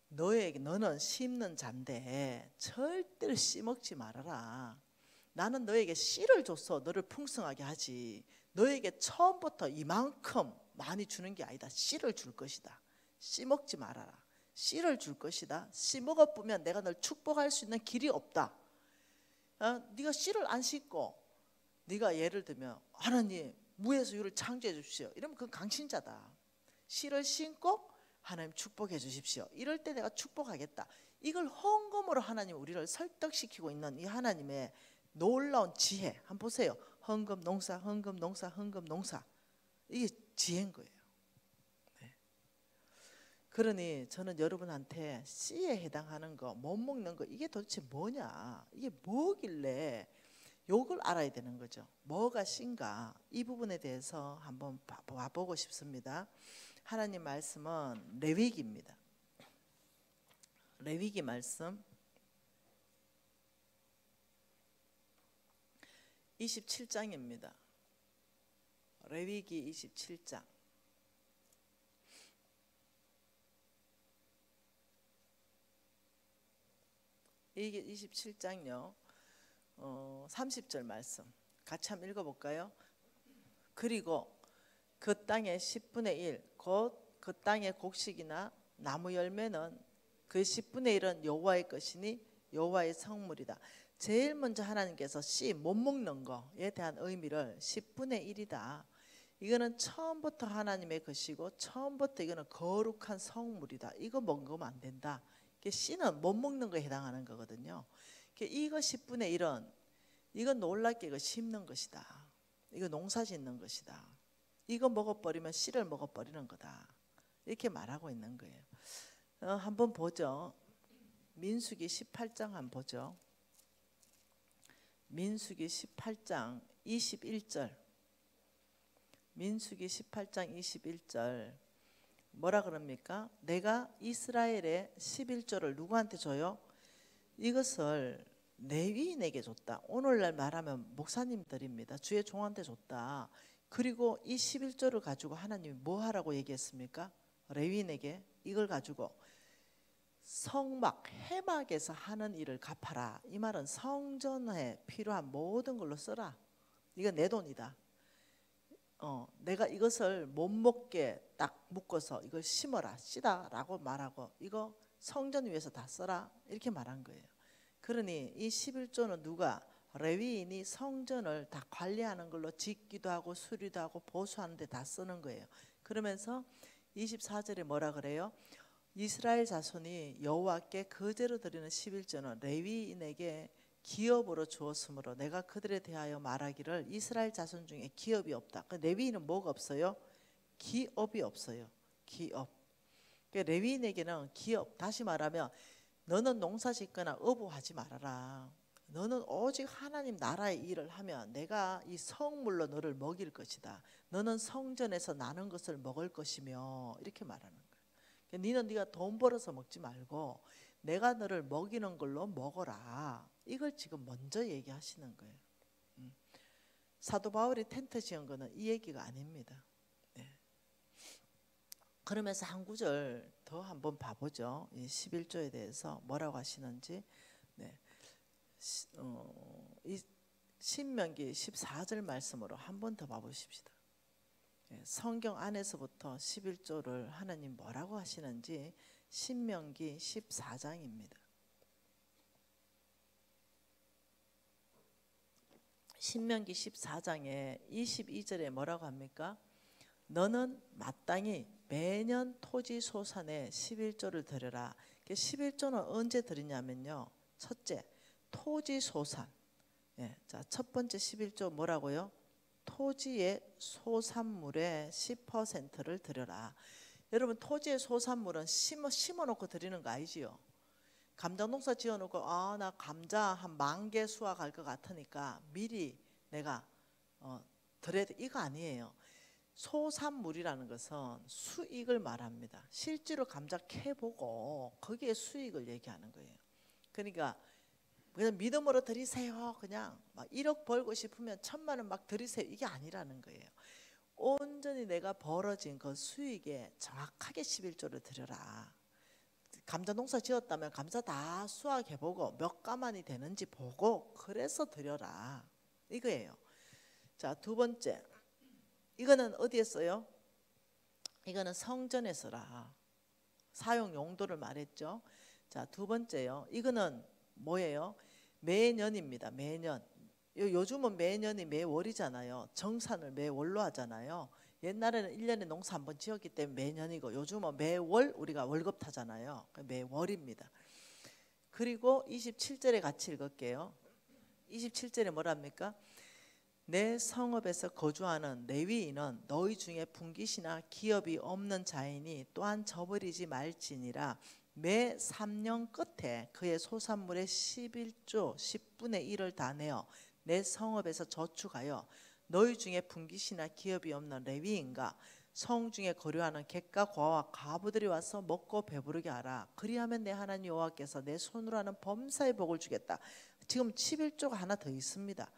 너는 심는 자인데 절대로 씨먹지 말아라. 나는 너에게 씨를 줘서 너를 풍성하게 하지, 너에게 처음부터 이만큼 많이 주는 게 아니다. 씨를 줄 것이다. 씨먹지 말아라. 씨를 줄 것이다. 씨 먹어보면 내가 널 축복할 수 있는 길이 없다. 네가 씨를 안 씻고 네가 예를 들면 하나님 무에서 유를 창조해 주십시오 이러면 그건 강신자다. 씨를 신고 하나님 축복해 주십시오. 이럴 때 내가 축복하겠다. 이걸 헌금으로 하나님 우리를 설득시키고 있는 이 하나님의 놀라운 지혜 한번 보세요. 헌금 농사, 헌금 농사, 헌금 농사. 이게 지혜인 거예요. 네. 그러니 저는 여러분한테 씨에 해당하는 거, 못 먹는 거, 이게 도대체 뭐냐, 이게 뭐길래 요걸 알아야 되는 거죠. 뭐가 씨인가, 이 부분에 대해서 한번 봐보고 싶습니다. 하나님 말씀은 레위기입니다. 레위기 말씀 27장입니다. 레위기 27장. 이게 27장요. 30절 말씀 같이 한번 읽어볼까요? 그리고 그 땅의 10분의 1 곧 그 땅의 곡식이나 나무 열매는 그 10분의 1은 여호와의 것이니 여호와의 성물이다. 제일 먼저 하나님께서 씨 못 먹는 거에 대한 의미를 10분의 1이다. 이거는 처음부터 하나님의 것이고 처음부터 이거는 거룩한 성물이다. 이거 먹으면 안 된다. 씨는 못 먹는 거에 해당하는 거거든요. 이거 10분의 1은 이건 놀랍게 이거 심는 것이다. 이거 농사 짓는 것이다. 이거 먹어버리면 씨를 먹어버리는 거다. 이렇게 말하고 있는 거예요. 한번 보죠. 민수기 18장 한번 보죠. 민수기 18장 21절. 민수기 18장 21절 뭐라 그럽니까? 내가 이스라엘의 11조를 누구한테 줘요? 이것을 레위인에게 줬다. 오늘날 말하면 목사님들입니다. 주의 종한테 줬다. 그리고 이 11조를 가지고 하나님이 뭐 하라고 얘기했습니까? 레위인에게 이걸 가지고 성막 회막에서 하는 일을 갚아라. 이 말은 성전에 필요한 모든 걸로 써라. 이거 내 돈이다. 내가 이것을 못 먹게 딱 묶어서 이걸 심어라, 씨다라고 말하고 이거 성전 위에서 다 써라 이렇게 말한 거예요. 그러니 이 11조는 누가? 레위인이 성전을 다 관리하는 걸로 짓기도 하고 수리도 하고 보수하는 데 다 쓰는 거예요. 그러면서 24절에 뭐라 그래요? 이스라엘 자손이 여호와께 거제로 드리는 11조는 레위인에게 기업으로 주었으므로 내가 그들에 대하여 말하기를 이스라엘 자손 중에 기업이 없다. 레위인은 뭐가 없어요? 기업이 없어요. 기업. 레위인에게는 기업, 다시 말하면 너는 농사 짓거나 어부하지 말아라. 너는 오직 하나님 나라의 일을 하면 내가 이 성물로 너를 먹일 것이다. 너는 성전에서 나는 것을 먹을 것이며 이렇게 말하는 거예요. 너는 네가 돈 벌어서 먹지 말고 내가 너를 먹이는 걸로 먹어라. 이걸 지금 먼저 얘기하시는 거예요. 사도 바울이 텐트 지은 거는 이 얘기가 아닙니다. 네. 그러면서 한 구절 더 한번 봐보죠. 이 11조에 대해서 뭐라고 하시는지. 네. 이 신명기 14절 말씀으로 한 번 더 봐보십시다. 성경 안에서부터 11조를 하나님 뭐라고 하시는지 신명기 14장입니다. 신명기 14장에 22절에 뭐라고 합니까? 너는 마땅히 매년 토지 소산에 11조를 드려라. 11조는 언제 드리냐면요. 첫째, 토지 소산. 자, 첫 번째 11조 뭐라고요? 토지의 소산물의 10%를 드려라. 여러분 토지의 소산물은 심어놓고 드리는 거 아니지요? 감자 농사 지어놓고 나 감자 한 10,000개 수확할 것 같으니까 미리 내가 드려야 돼. 이거 아니에요. 소산물이라는 것은 수익을 말합니다. 실제로 감자 캐보고 거기에 수익을 얘기하는 거예요. 그러니까 그냥 믿음으로 드리세요. 그냥 막 1억 벌고 싶으면 1,000만 원 막 드리세요. 이게 아니라는 거예요. 온전히 내가 벌어진 그 수익에 정확하게 11조를 드려라. 감자 농사 지었다면 감자 다 수확해보고 몇 가만이 되는지 보고 그래서 드려라. 이거예요. 자, 두 번째. 이거는 어디에 써요? 이거는 성전에 써라. 사용 용도를 말했죠. 자, 두 번째요. 이거는 뭐예요? 매년입니다. 매년. 요즘은 매년이 매월이잖아요. 정산을 매월로 하잖아요. 옛날에는 1년에 농사 한 번 지었기 때문에 매년이고 요즘은 매월 우리가 월급 타잖아요. 매월입니다. 그리고 27절에 같이 읽을게요. 27절에 뭐랍니까? 내 성읍에서 거주하는 레위인은 너희 중에 분깃이나 기업이 없는 자이니 또한 저버리지 말지니라. 매 3년 끝에 그의 소산물의 11조 10분의 1을 다 내어 내 성읍에서 저축하여 너희 중에 분깃이나 기업이 없는 레위인과 성 중에 거류하는 객과 과와 과부들이 와서 먹고 배부르게 하라. 그리하면 내 하나님 여호와께서 내 손으로 하는 범사의 복을 주겠다. 지금 11조가 하나 더 있습니다.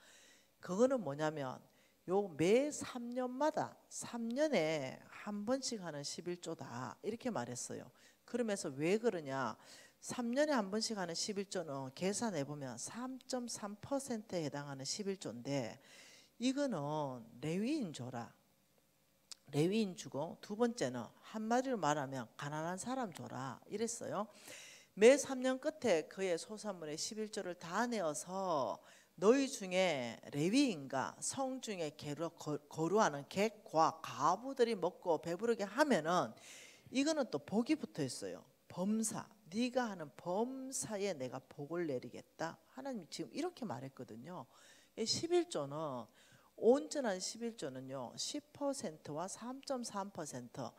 그거는 뭐냐면 요 매 3년마다 3년에 한 번씩 하는 11조다 이렇게 말했어요. 그러면서 왜 그러냐? 3년에 한 번씩 하는 11조는 계산해 보면 3.3%에 해당하는 11조인데 이거는 레위인 줘라. 레위인 주고 두 번째는 한마디로 말하면 가난한 사람 줘라 이랬어요. 매 3년 끝에 그의 소산물의 11조를 다 내어서 너희 중에 레위인과 성 중에 거류하는 객과 과부들이 먹고 배부르게 하면은 이거는 또 복이 붙어 있어요. 범사, 네가 하는 범사에 내가 복을 내리겠다. 하나님 지금 이렇게 말했거든요. 11조는 온전한 11조는요 10%와 3.3%,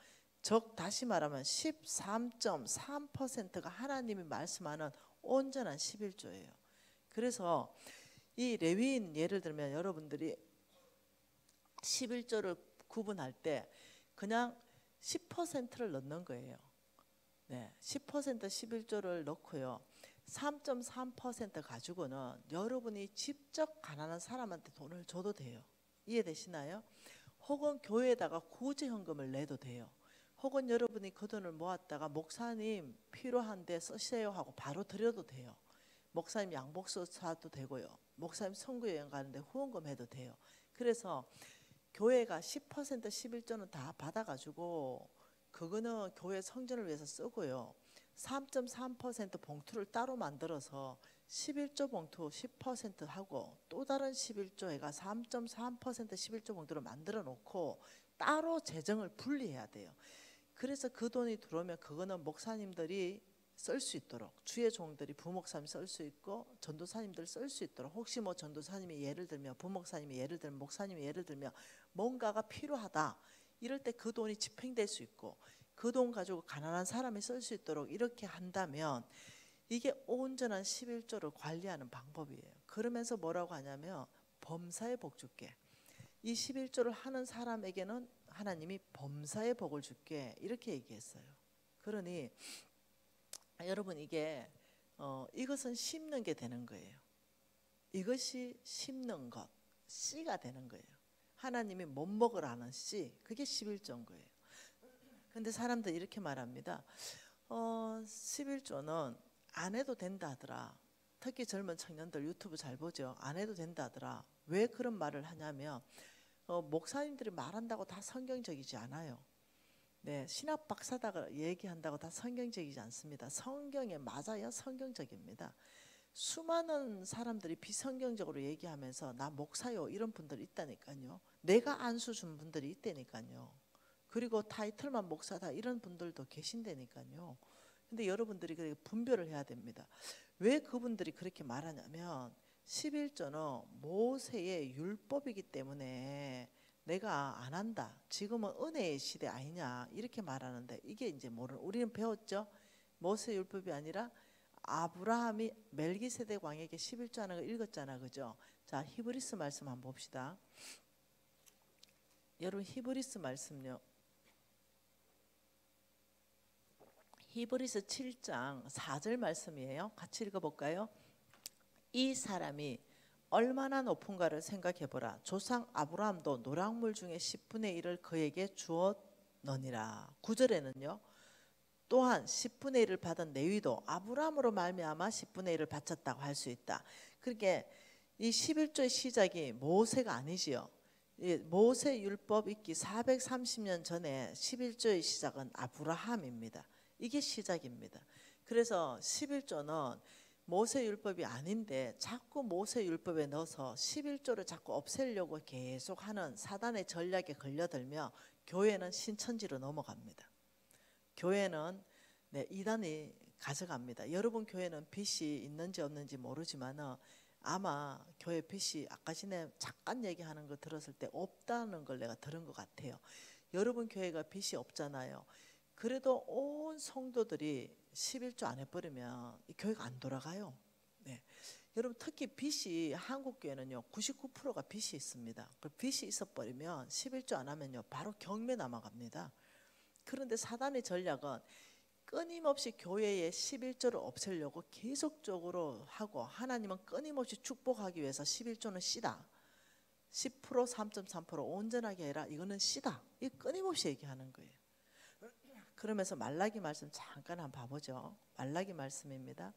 즉 다시 말하면 13.3%가 하나님이 말씀하는 온전한 11조예요. 그래서 이 레위인 예를 들면 여러분들이 11조를 구분할 때 그냥 10%를 넣는 거예요. 네, 10% 11조를 넣고요. 3.3% 가지고는 여러분이 직접 가난한 사람한테 돈을 줘도 돼요. 이해되시나요? 혹은 교회에다가 구제헌금을 내도 돼요. 혹은 여러분이 그 돈을 모았다가 목사님 필요한데 쓰세요 하고 바로 드려도 돼요. 목사님 양복서 사도 되고요. 목사님 선교여행 가는데 후원금 해도 돼요. 그래서 교회가 10% 11조는 다 받아가지고 그거는 교회 성전을 위해서 쓰고요. 3.3% 봉투를 따로 만들어서 11조 봉투 10% 하고 또 다른 11조에가 3.3% 11조 봉투를 만들어 놓고 따로 재정을 분리해야 돼요. 그래서 그 돈이 들어오면 그거는 목사님들이 쓸 수 있도록 주의 종들이 부목사님 쓸 수 있고 전도사님들 쓸 수 있도록 혹시 뭐 전도사님이 예를 들면 부목사님이 예를 들면 목사님이 예를 들면 뭔가가 필요하다 이럴 때 그 돈이 집행될 수 있고 그 돈 가지고 가난한 사람이 쓸 수 있도록 이렇게 한다면 이게 온전한 11조를 관리하는 방법이에요. 그러면서 뭐라고 하냐면 범사의 복 줄게. 이 11조를 하는 사람에게는 하나님이 범사의 복을 줄게 이렇게 얘기했어요. 그러니 여러분 이게 이것은 심는 게 되는 거예요. 이것이 심는 것, 씨가 되는 거예요. 하나님이 못 먹으라는 씨, 그게 11조인 거예요. 근데 사람들 이렇게 말합니다. 11조는 안 해도 된다 하더라. 특히 젊은 청년들 유튜브 잘 보죠. 안 해도 된다 하더라. 왜 그런 말을 하냐면 목사님들이 말한다고 다 성경적이지 않아요. 네, 신학 박사다가 얘기한다고 다 성경적이지 않습니다. 성경에 맞아야 성경적입니다. 수많은 사람들이 비성경적으로 얘기하면서 나 목사요 이런 분들이 있다니까요. 내가 안수 준 분들이 있다니까요. 그리고 타이틀만 목사다 이런 분들도 계신다니까요. 근데 여러분들이 그렇게 분별을 해야 됩니다. 왜 그분들이 그렇게 말하냐면 11조는 모세의 율법이기 때문에 내가 안 한다. 지금은 은혜의 시대 아니냐 이렇게 말하는데 이게 이제 우리는 배웠죠. 모세 율법이 아니라 아브라함이 멜기세덱 왕에게 11조 하는 거 읽었잖아, 그죠? 자, 히브리스 말씀 한번 봅시다. 여러분 히브리스 말씀요. 히브리서 7장 4절 말씀이에요. 같이 읽어볼까요? 이 사람이 얼마나 높은가를 생각해보라. 조상 아브라함도 노량물 중에 10분의 1을 그에게 주었느니라. 9절에는요. 또한 10분의 1을 받은 레위도 아브라함으로 말미암아 10분의 1을 바쳤다고 할 수 있다. 그러니까 이 11조의 시작이 모세가 아니지요. 모세 율법 있기 430년 전에 11조의 시작은 아브라함입니다. 이게 시작입니다. 그래서 11조는 모세 율법이 아닌데 자꾸 모세 율법에 넣어서 11조를 자꾸 없애려고 계속 하는 사단의 전략에 걸려들며 교회는 신천지로 넘어갑니다. 교회는 이단이 가져갑니다. 여러분 교회는 빚이 있는지 없는지 모르지만 아마 교회 빚이 아까 전에 잠깐 얘기하는 거 들었을 때 없다는 걸 내가 들은 것 같아요. 여러분 교회가 빚이 없잖아요. 그래도 온 성도들이 11조 안 해버리면 이 교회가 안 돌아가요. 네. 여러분 특히 빚이 한국 교회는요 99%가 빚이 있습니다. 그 빚이 있어버리면 11조 안 하면요 바로 경매 넘어갑니다. 그런데 사단의 전략은 끊임없이 교회의 11조를 없애려고 계속적으로 하고 하나님은 끊임없이 축복하기 위해서 11조는 씨다. 10% 3.3% 온전하게 해라. 이거는 씨다. 이 끊임없이 얘기하는 거예요. 그러면서 말라기 말씀 잠깐 한번 봐보죠. 말라기 말씀입니다.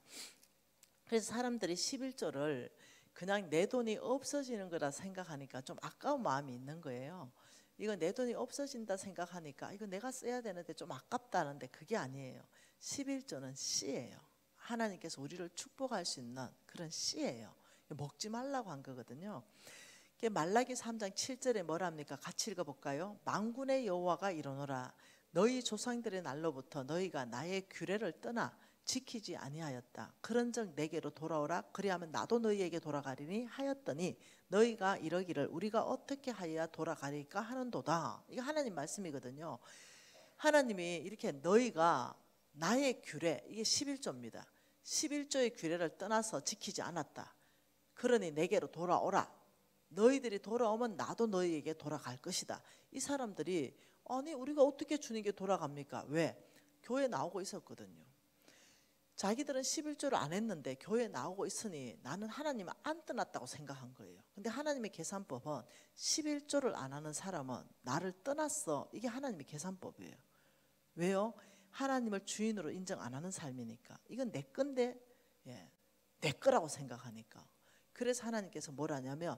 그래서 사람들이 11조를 그냥 내 돈이 없어지는 거라 생각하니까 좀 아까운 마음이 있는 거예요. 이거 내 돈이 없어진다 생각하니까 이거 내가 써야 되는데 좀 아깝다는데 그게 아니에요. 11조는 씨예요. 하나님께서 우리를 축복할 수 있는 그런 씨예요. 먹지 말라고 한 거거든요. 말라기 3장 7절에 뭐라 합니까? 같이 읽어볼까요? 만군의 여호와가 이르노라. 너희 조상들의 날로부터 너희가 나의 규례를 떠나 지키지 아니하였다. 그런즉 내게로 돌아오라. 그리하면 나도 너희에게 돌아가리니 하였더니 너희가 이러기를 우리가 어떻게 하여야 돌아가리까 하는도다. 이게 하나님 말씀이거든요. 하나님이 이렇게 너희가 나의 규례, 이게 11조입니다. 11조의 규례를 떠나서 지키지 않았다. 그러니 내게로 돌아오라. 너희들이 돌아오면 나도 너희에게 돌아갈 것이다. 이 사람들이 아니 우리가 어떻게 주님께 돌아갑니까? 왜? 교회 나오고 있었거든요. 자기들은 11조를 안 했는데 교회 나오고 있으니 나는 하나님을 안 떠났다고 생각한 거예요. 근데 하나님의 계산법은 11조를 안 하는 사람은 나를 떠났어. 이게 하나님의 계산법이에요. 왜요? 하나님을 주인으로 인정 안 하는 삶이니까. 이건 내 건데 내 거라고 생각하니까. 그래서 하나님께서 뭐라냐면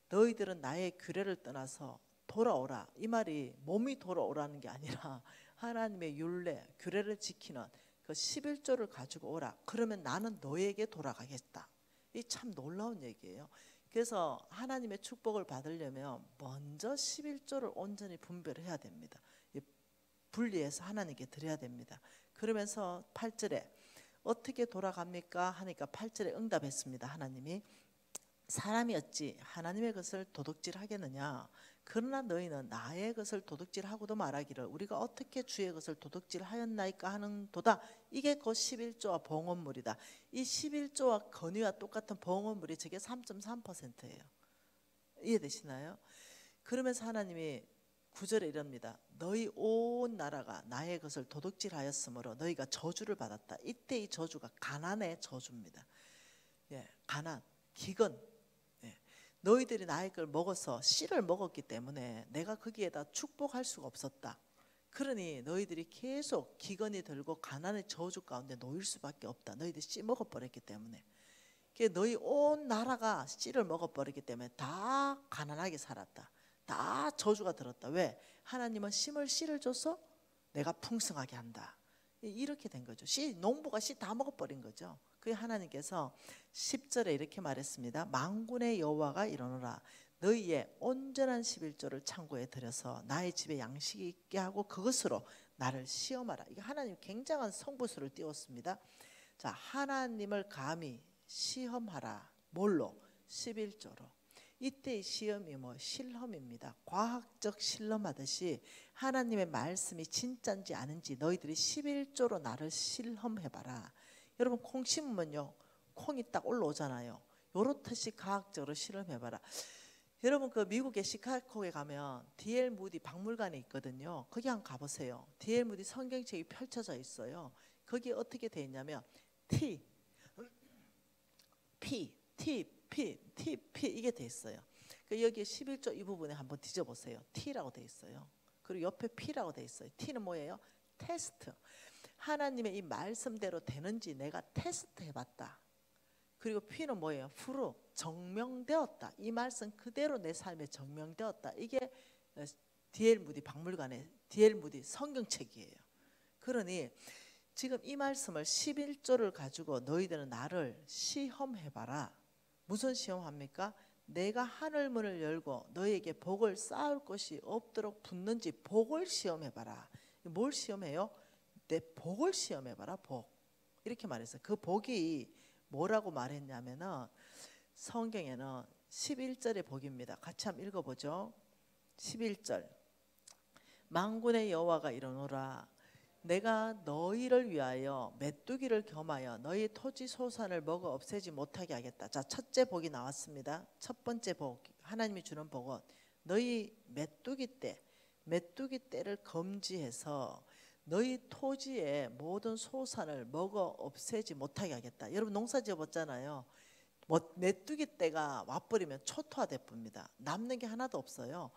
너희들은 나의 규례를 떠나서 돌아오라. 이 말이 몸이 돌아오라는 게 아니라 하나님의 율례, 규례를 지키는 그 11조를 가지고 오라. 그러면 나는 너에게 돌아가겠다. 이 참 놀라운 얘기예요. 그래서 하나님의 축복을 받으려면 먼저 11조를 온전히 분별해야 됩니다. 분리해서 하나님께 드려야 됩니다. 그러면서 8절에 어떻게 돌아갑니까? 하니까 8절에 응답했습니다. 하나님이 사람이 어찌 하나님의 것을 도둑질하겠느냐. 그러나 너희는 나의 것을 도둑질하고도 말하기를 우리가 어떻게 주의 것을 도둑질하였나이까 하는도다. 이게 그 11조와 봉헌물이다. 이 11조와 건의와 똑같은 봉헌물이 저게 3.3%예요. 이해되시나요? 그러면서 하나님이 9절에 이럽니다. 너희 온 나라가 나의 것을 도둑질하였으므로 너희가 저주를 받았다. 이때 이 저주가 가난의 저주입니다. 가난, 기근. 너희들이 나의 걸 먹어서 씨를 먹었기 때문에 내가 거기에다 축복할 수가 없었다. 그러니 너희들이 계속 기근이 들고 가난의 저주 가운데 놓일 수밖에 없다. 너희들이 씨 먹어버렸기 때문에. 너희 온 나라가 씨를 먹어버렸기 때문에 다 가난하게 살았다. 다 저주가 들었다. 왜? 하나님은 심을 씨를 줘서 내가 풍성하게 한다. 이렇게 된 거죠. 농부가 씨 다 먹어버린 거죠. 그게 하나님께서 10절에 이렇게 말했습니다. 만군의 여호와가 이르노라. 너희의 온전한 11조를 창고에 들여서 나의 집에 양식이 있게 하고 그것으로 나를 시험하라. 이게 하나님 굉장한 성부수를 띄웠습니다. 자, 하나님을 감히 시험하라. 뭘로? 11조로. 이때의 시험이 뭐 실험입니다. 과학적 실험하듯이 하나님의 말씀이 진짜인지 아닌지 너희들이 11조로 나를 실험해봐라. 여러분 콩 심으면요 콩이 딱 올라오잖아요. 요렇듯이 과학적으로 실험해봐라. 여러분 그 미국의 시카고에 가면 D.L. 무디 박물관이 있거든요. 거기 한번 가보세요. D.L. 무디 성경책이 펼쳐져 있어요. 거기 어떻게 돼 있냐면 T, P, T, P, T, P 이게 돼 있어요. 여기 11조 이 부분에 한번 뒤져보세요. T라고 돼 있어요. 그리고 옆에 P라고 돼 있어요. T는 뭐예요? 테스트. 하나님의 이 말씀대로 되는지 내가 테스트 해봤다. 그리고 P는 뭐예요? 프로, 증명되었다. 이 말씀 그대로 내 삶에 증명되었다. 이게 D.L. 무디 박물관의 D.L. 무디 성경책이에요. 그러니 지금 이 말씀을 11조를 가지고 너희들은 나를 시험해봐라. 무슨 시험합니까? 내가 하늘문을 열고 너희에게 복을 쌓을 것이 없도록 붙는지 복을 시험해봐라. 뭘 시험해요? 내 복을 시험해봐라. 복. 이렇게 말했어요. 그 복이 뭐라고 말했냐면은 성경에는 11절의 복입니다. 같이 한번 읽어보죠. 11절 만군의 여호와가 이르노라 내가 너희를 위하여 메뚜기를 겸하여 너희 토지 소산을 먹어 없애지 못하게 하겠다. 자, 첫째 복이 나왔습니다. 첫 번째 복, 하나님이 주는 복은 너희 메뚜기 떼를 금지해서 너희 토지의 모든 소산을 먹어 없애지 못하게 하겠다. 여러분 농사 지어봤잖아요. 메뚜기 떼가 와버리면 초토화돼 봅니다. 남는 게 하나도 없어요.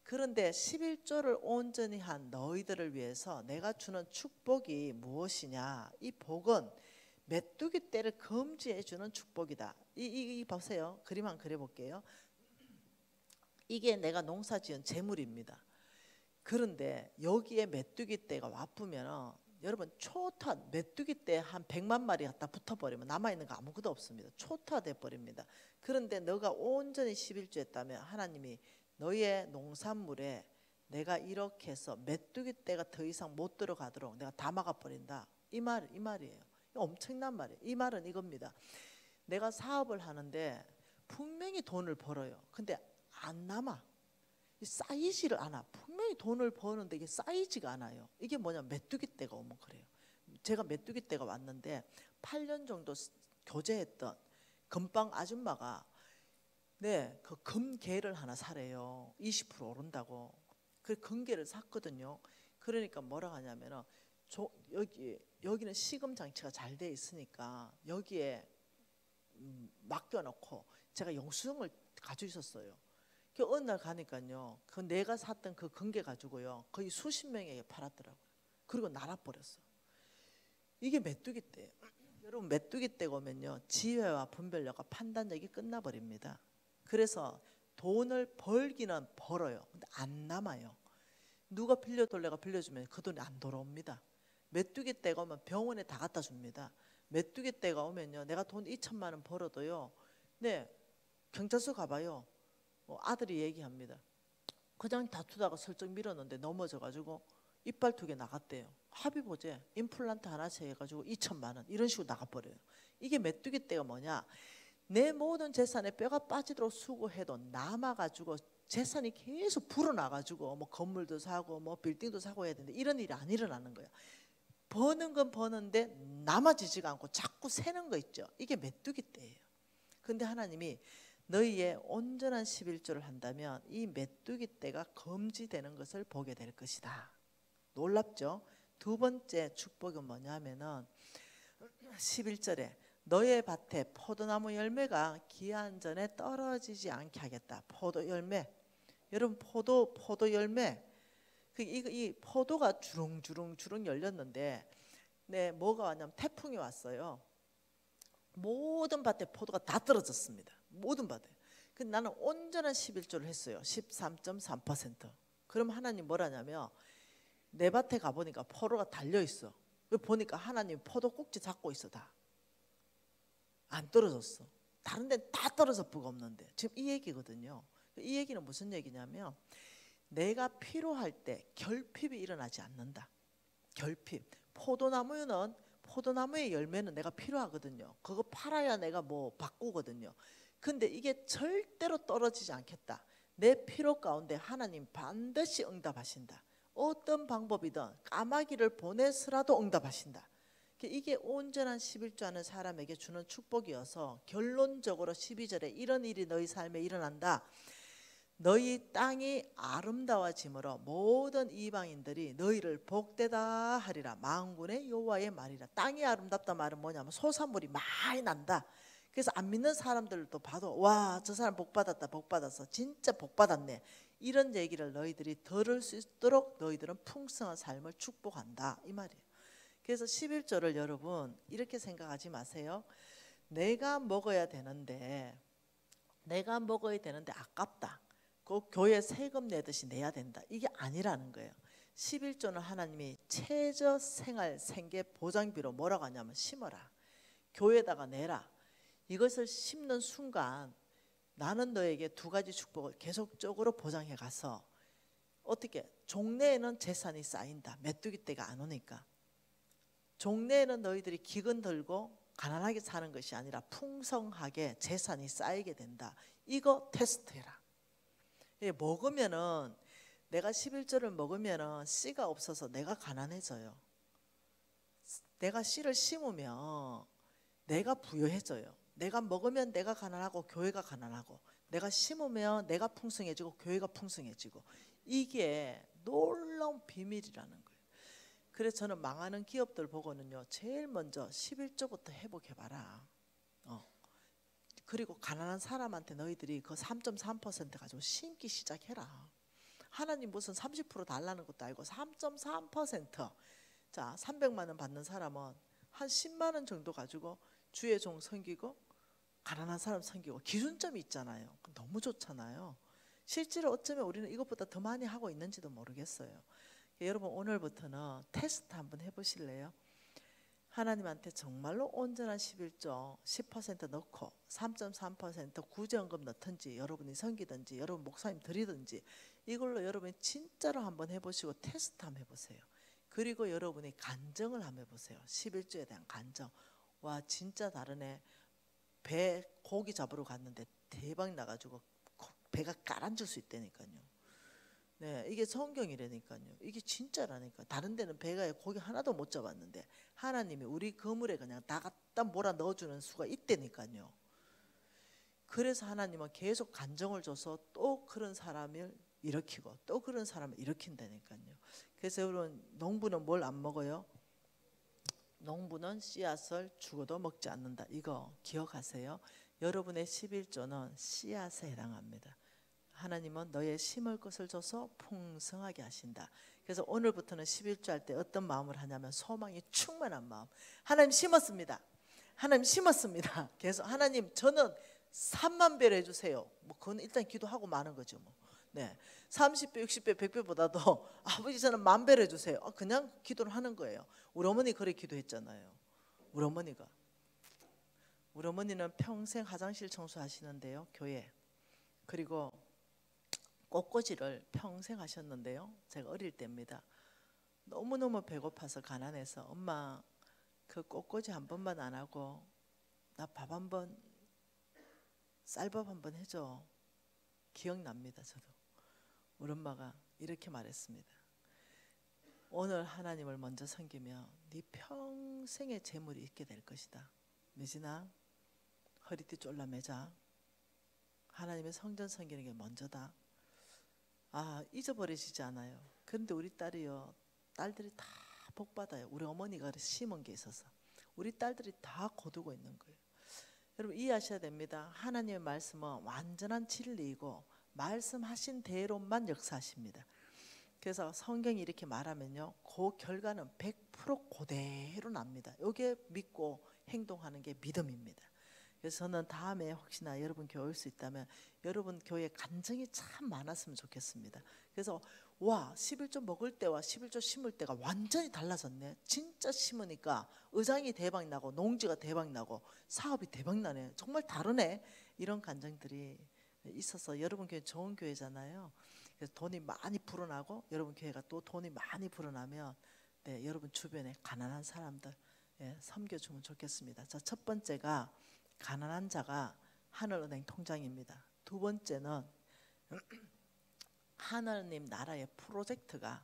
그런데 11조를 온전히 한 너희들을 위해서 내가 주는 축복이 무엇이냐? 이 복은 메뚜기 떼를 금지해 주는 축복이다. 이 보세요. 그림 한번 그려볼게요. 이게 내가 농사지은 재물입니다. 그런데 여기에 메뚜기 떼가 와쁘면 여러분 초토화 메뚜기 떼 한 100만 마리 갖다 붙어버리면 남아있는 거 아무것도 없습니다. 초토화돼 버립니다. 그런데 너가 온전히 11조 했다면 하나님이 너의 농산물에 내가 이렇게 해서 메뚜기 떼가 더 이상 못 들어가도록 내가 다 막아버린다. 이 말이에요. 엄청난 말이에요. 이 말은 이겁니다. 내가 사업을 하는데 분명히 돈을 벌어요. 근데 안 남아. 쌓이지를 않아. 분명히 돈을 버는데 이게 쌓이지가 않아요. 이게 뭐냐? 메뚜기 떼가 오면 그래요. 제가 메뚜기 떼가 왔는데 8년 정도 교제했던 금방 아줌마가 그 금괴를 하나 사래요. 20% 오른다고. 그 금괴를 샀거든요. 그러니까 뭐라 하냐면은 여기는 시금 장치가 잘 돼 있으니까 여기에 맡겨놓고 제가 영수증을 가지고 있었어요. 그 어느 날 가니까요. 그 내가 샀던 그 금괴 가지고요. 거의 수십 명에게 팔았더라고요. 그리고 날아버렸어. 이게 메뚜기 떼예요. 여러분 메뚜기 떼가 오면요. 지혜와 분별력과 판단력이 끝나버립니다. 그래서 돈을 벌기는 벌어요. 근데 안 남아요. 누가 빌려돌래가 빌려주면 그 돈이 안 돌아옵니다. 메뚜기 떼가 오면 병원에 다 갖다 줍니다. 메뚜기 떼가 오면요. 내가 돈 2천만 원 벌어도요. 경찰서 가봐요. 아들이 얘기합니다. 그냥 다투다가 슬쩍 밀었는데 넘어져가지고 이빨 2개 나갔대요. 합의보제 임플란트 하나씩 해가지고 2천만 원 이런 식으로 나가버려요. 이게 메뚜기 떼가 뭐냐? 내 모든 재산에 뼈가 빠지도록 수고해도 남아가지고 재산이 계속 불어나가지고 뭐 건물도 사고 뭐 빌딩도 사고 해야 되는데 이런 일이 안 일어나는 거야. 버는 건 버는데 남아지지가 않고 자꾸 새는 거 있죠. 이게 메뚜기 떼예요. 근데 하나님이 너희의 온전한 11조를 한다면 이 메뚜기 떼가 금지되는 것을 보게 될 것이다. 놀랍죠? 두 번째 축복은 뭐냐면은 11절에 너의 밭에 포도나무 열매가 기한 전에 떨어지지 않게 하겠다. 포도 열매. 여러분 포도 열매. 이 포도가 주렁주렁 열렸는데 뭐가 왔냐면 태풍이 왔어요. 모든 밭에 포도가 다 떨어졌습니다. 모든 밭에. 근데 나는 온전한 11조를 했어요. 13.3%. 그럼 하나님 뭐라냐면 내 밭에 가보니까 포도가 달려있어. 보니까 하나님 포도 꼭지 잡고 있어. 다 안 떨어졌어. 다른 데는 다 떨어져 뿌가 없는데 지금 이 얘기거든요. 이 얘기는 무슨 얘기냐면 내가 필요할 때 결핍이 일어나지 않는다. 결핍. 포도나무의 열매는 내가 필요하거든요. 그거 팔아야 내가 뭐 바꾸거든요. 근데 이게 절대로 떨어지지 않겠다. 내 필요 가운데 하나님 반드시 응답하신다. 어떤 방법이든 까마귀를 보내서라도 응답하신다. 이게 온전한 11조 하는 사람에게 주는 축복이어서 결론적으로 12절에 이런 일이 너희 삶에 일어난다. 너희 땅이 아름다워짐으로 모든 이방인들이 너희를 복되다 하리라. 만군의 여호와의 말이라. 땅이 아름답다 말은 뭐냐면 소산물이 많이 난다. 그래서 안 믿는 사람들도 봐도 와, 저 사람 복 받았다, 복 받았어, 진짜 복 받았네, 이런 얘기를 너희들이 들을 수 있도록 너희들은 풍성한 삶을 축복한다, 이 말이에요. 그래서 11조를 여러분 이렇게 생각하지 마세요. 내가 먹어야 되는데 아깝다, 그 교회 세금 내듯이 내야 된다, 이게 아니라는 거예요. 11조는 하나님이 최저 생활 생계 보장비로 뭐라고 하냐면 심어라, 교회에다가 내라. 이것을 심는 순간 나는 너에게 두 가지 축복을 계속적으로 보장해 가서 어떻게 종래에는 재산이 쌓인다. 메뚜기 떼가 안 오니까. 종래에는 너희들이 기근 들고 가난하게 사는 것이 아니라 풍성하게 재산이 쌓이게 된다. 이거 테스트해라. 먹으면은 내가 11조를 먹으면은 씨가 없어서 내가 가난해져요. 내가 씨를 심으면 내가 부유해져요. 내가 먹으면 내가 가난하고 교회가 가난하고, 내가 심으면 내가 풍성해지고 교회가 풍성해지고, 이게 놀라운 비밀이라는 거예요. 그래서 저는 망하는 기업들 보고는요, 제일 먼저 11조부터 회복해봐라. 그리고 가난한 사람한테 너희들이 그 3.3% 가지고 심기 시작해라. 하나님 무슨 30% 달라는 것도 알고 3.3%, 자 300만 원 받는 사람은 한 10만 원 정도 가지고 주의 종 섬기고 가난한 사람 섬기고, 기준점이 있잖아요. 너무 좋잖아요. 실제로 어쩌면 우리는 이것보다 더 많이 하고 있는지도 모르겠어요. 여러분 오늘부터는 테스트 한번 해보실래요? 하나님한테 정말로 온전한 11조 10% 넣고 3.3% 구제헌금 넣든지, 여러분이 섬기든지, 여러분 목사님 드리든지, 이걸로 여러분이 진짜로 한번 해보시고 테스트 한번 해보세요. 그리고 여러분이 간증을 한번 해보세요. 11조에 대한 간증. 와, 진짜 다르네. 배 고기 잡으러 갔는데 대박 나가지고 배가 가라앉을 수 있다니까요. 네, 이게 성경이라니까요. 이게 진짜라니까. 다른 데는 배가 고기 하나도 못 잡았는데 하나님이 우리 그물에 그냥 다 갖다 몰아 넣어주는 수가 있다니까요. 그래서 하나님은 계속 간정을 줘서 또 그런 사람을 일으키고 또 그런 사람을 일으킨다니까요. 그래서 여러분, 농부는 뭘 안 먹어요? 농부는 씨앗을 죽어도 먹지 않는다. 이거 기억하세요. 여러분의 11조는 씨앗에 해당합니다. 하나님은 너의 심을 것을 줘서 풍성하게 하신다. 그래서 오늘부터는 11조 할 때 어떤 마음을 하냐면 소망이 충만한 마음. 하나님 심었습니다. 하나님 심었습니다. 계속 하나님 저는 3만 배를 해주세요. 뭐 그건 일단 기도하고 마는 거죠. 뭐. 네, 30배, 60배, 100배보다도 아버지 저는 10,000배를 해주세요. 그냥 기도를 하는 거예요. 우리 어머니 그래 기도했잖아요. 우리 어머니는 평생 화장실 청소하시는데요, 교회. 그리고 꽃꽂이를 평생 하셨는데요, 제가 어릴 때입니다. 너무너무 배고파서 가난해서 엄마 그 꽃꽂이 한 번만 안 하고 나 밥 한 번, 쌀밥 한 번 해줘. 기억납니다. 저도 우리 엄마가 이렇게 말했습니다. 오늘 하나님을 먼저 섬기면 네 평생의 재물이 있게 될 것이다. 미진아, 허리띠 졸라매자. 하나님의 성전 섬기는 게 먼저다. 아, 잊어버리시지 않아요. 그런데 우리 딸들이 다 복받아요. 우리 어머니가 심은 게 있어서 우리 딸들이 다 거두고 있는 거예요. 여러분 이해하셔야 됩니다. 하나님의 말씀은 완전한 진리이고 말씀하신 대로만 역사하십니다. 그래서 성경이 이렇게 말하면요, 그 결과는 100% 그대로 납니다. 이게 믿고 행동하는 게 믿음입니다. 그래서 저는 다음에 혹시나 여러분 교회 올 수 있다면 여러분 교회 간증이 참 많았으면 좋겠습니다. 그래서 와, 11조 먹을 때와 11조 심을 때가 완전히 달라졌네. 진짜 심으니까 의장이 대박 나고 농지가 대박 나고 사업이 대박 나네. 정말 다르네. 이런 간증들이 있어서 여러분 교회 좋은 교회잖아요. 그래서 돈이 많이 불어나고 여러분 교회가 또 돈이 많이 불어나면 네, 여러분 주변에 가난한 사람들 섬겨주면 좋겠습니다. 자, 첫 번째가 가난한 자가 하늘은행 통장입니다. 두 번째는 하나님 나라의 프로젝트가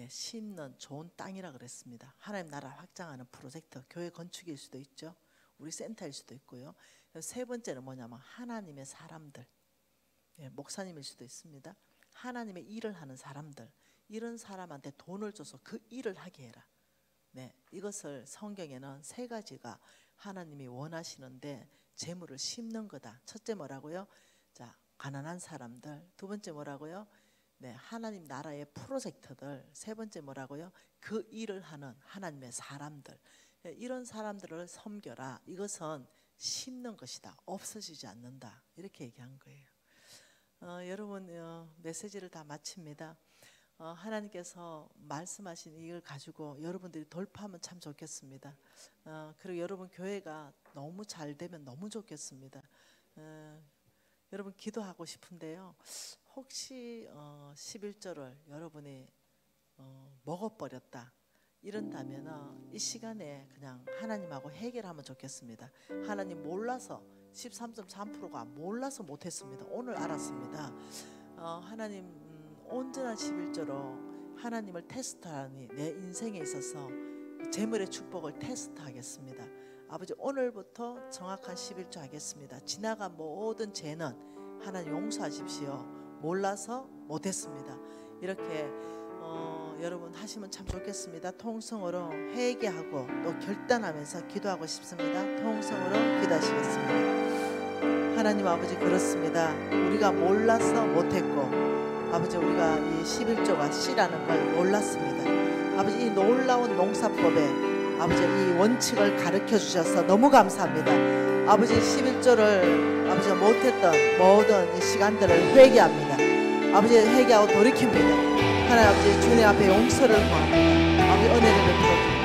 심는 좋은 땅이라 그랬습니다. 하나님 나라 확장하는 프로젝트, 교회 건축일 수도 있죠. 우리 센터일 수도 있고요. 세 번째는 뭐냐면 하나님의 사람들, 목사님일 수도 있습니다. 하나님의 일을 하는 사람들, 이런 사람한테 돈을 줘서 그 일을 하게 해라. 이것을 성경에는 세 가지가 하나님이 원하시는데 재물을 심는 거다. 첫째 뭐라고요? 자, 가난한 사람들. 두 번째 뭐라고요? 하나님 나라의 프로젝트들. 세 번째 뭐라고요? 그 일을 하는 하나님의 사람들. 이런 사람들을 섬겨라. 이것은 심는 것이다. 없어지지 않는다. 이렇게 얘기한 거예요. 여러분 메시지를 다 마칩니다. 하나님께서 말씀하신 이걸 가지고 여러분들이 돌파하면 참 좋겠습니다. 그리고 여러분 교회가 너무 잘 되면 너무 좋겠습니다. 여러분 기도하고 싶은데요. 혹시 11조를 여러분이 먹어버렸다 이런다면 이 시간에 그냥 하나님하고 해결하면 좋겠습니다. 하나님 몰라서 13.3%가 몰라서 못했습니다. 오늘 알았습니다. 하나님 온전한 11조로 하나님을 테스트하니 내 인생에 있어서 재물의 축복을 테스트하겠습니다. 아버지 오늘부터 정확한 11조 하겠습니다. 지나간 모든 죄는 하나님 용서하십시오. 몰라서 못했습니다. 이렇게 여러분 하시면 참 좋겠습니다. 통성으로 회개하고 또 결단하면서 기도하고 싶습니다. 통성으로 기도하시겠습니다. 하나님 아버지 그렇습니다. 우리가 몰라서 못했고 아버지 우리가 이 11조가 씨라는 걸 몰랐습니다. 아버지 이 놀라운 농사법에 아버지 이 원칙을 가르쳐 주셔서 너무 감사합니다. 아버지 11조를 아버지가 못했던 모든 이 시간들을 회개합니다. 아버지 회개하고 돌이킵니다. 하나님 아버지 주님 앞에 용서를 구합니다. 아버지 은혜를 베풀어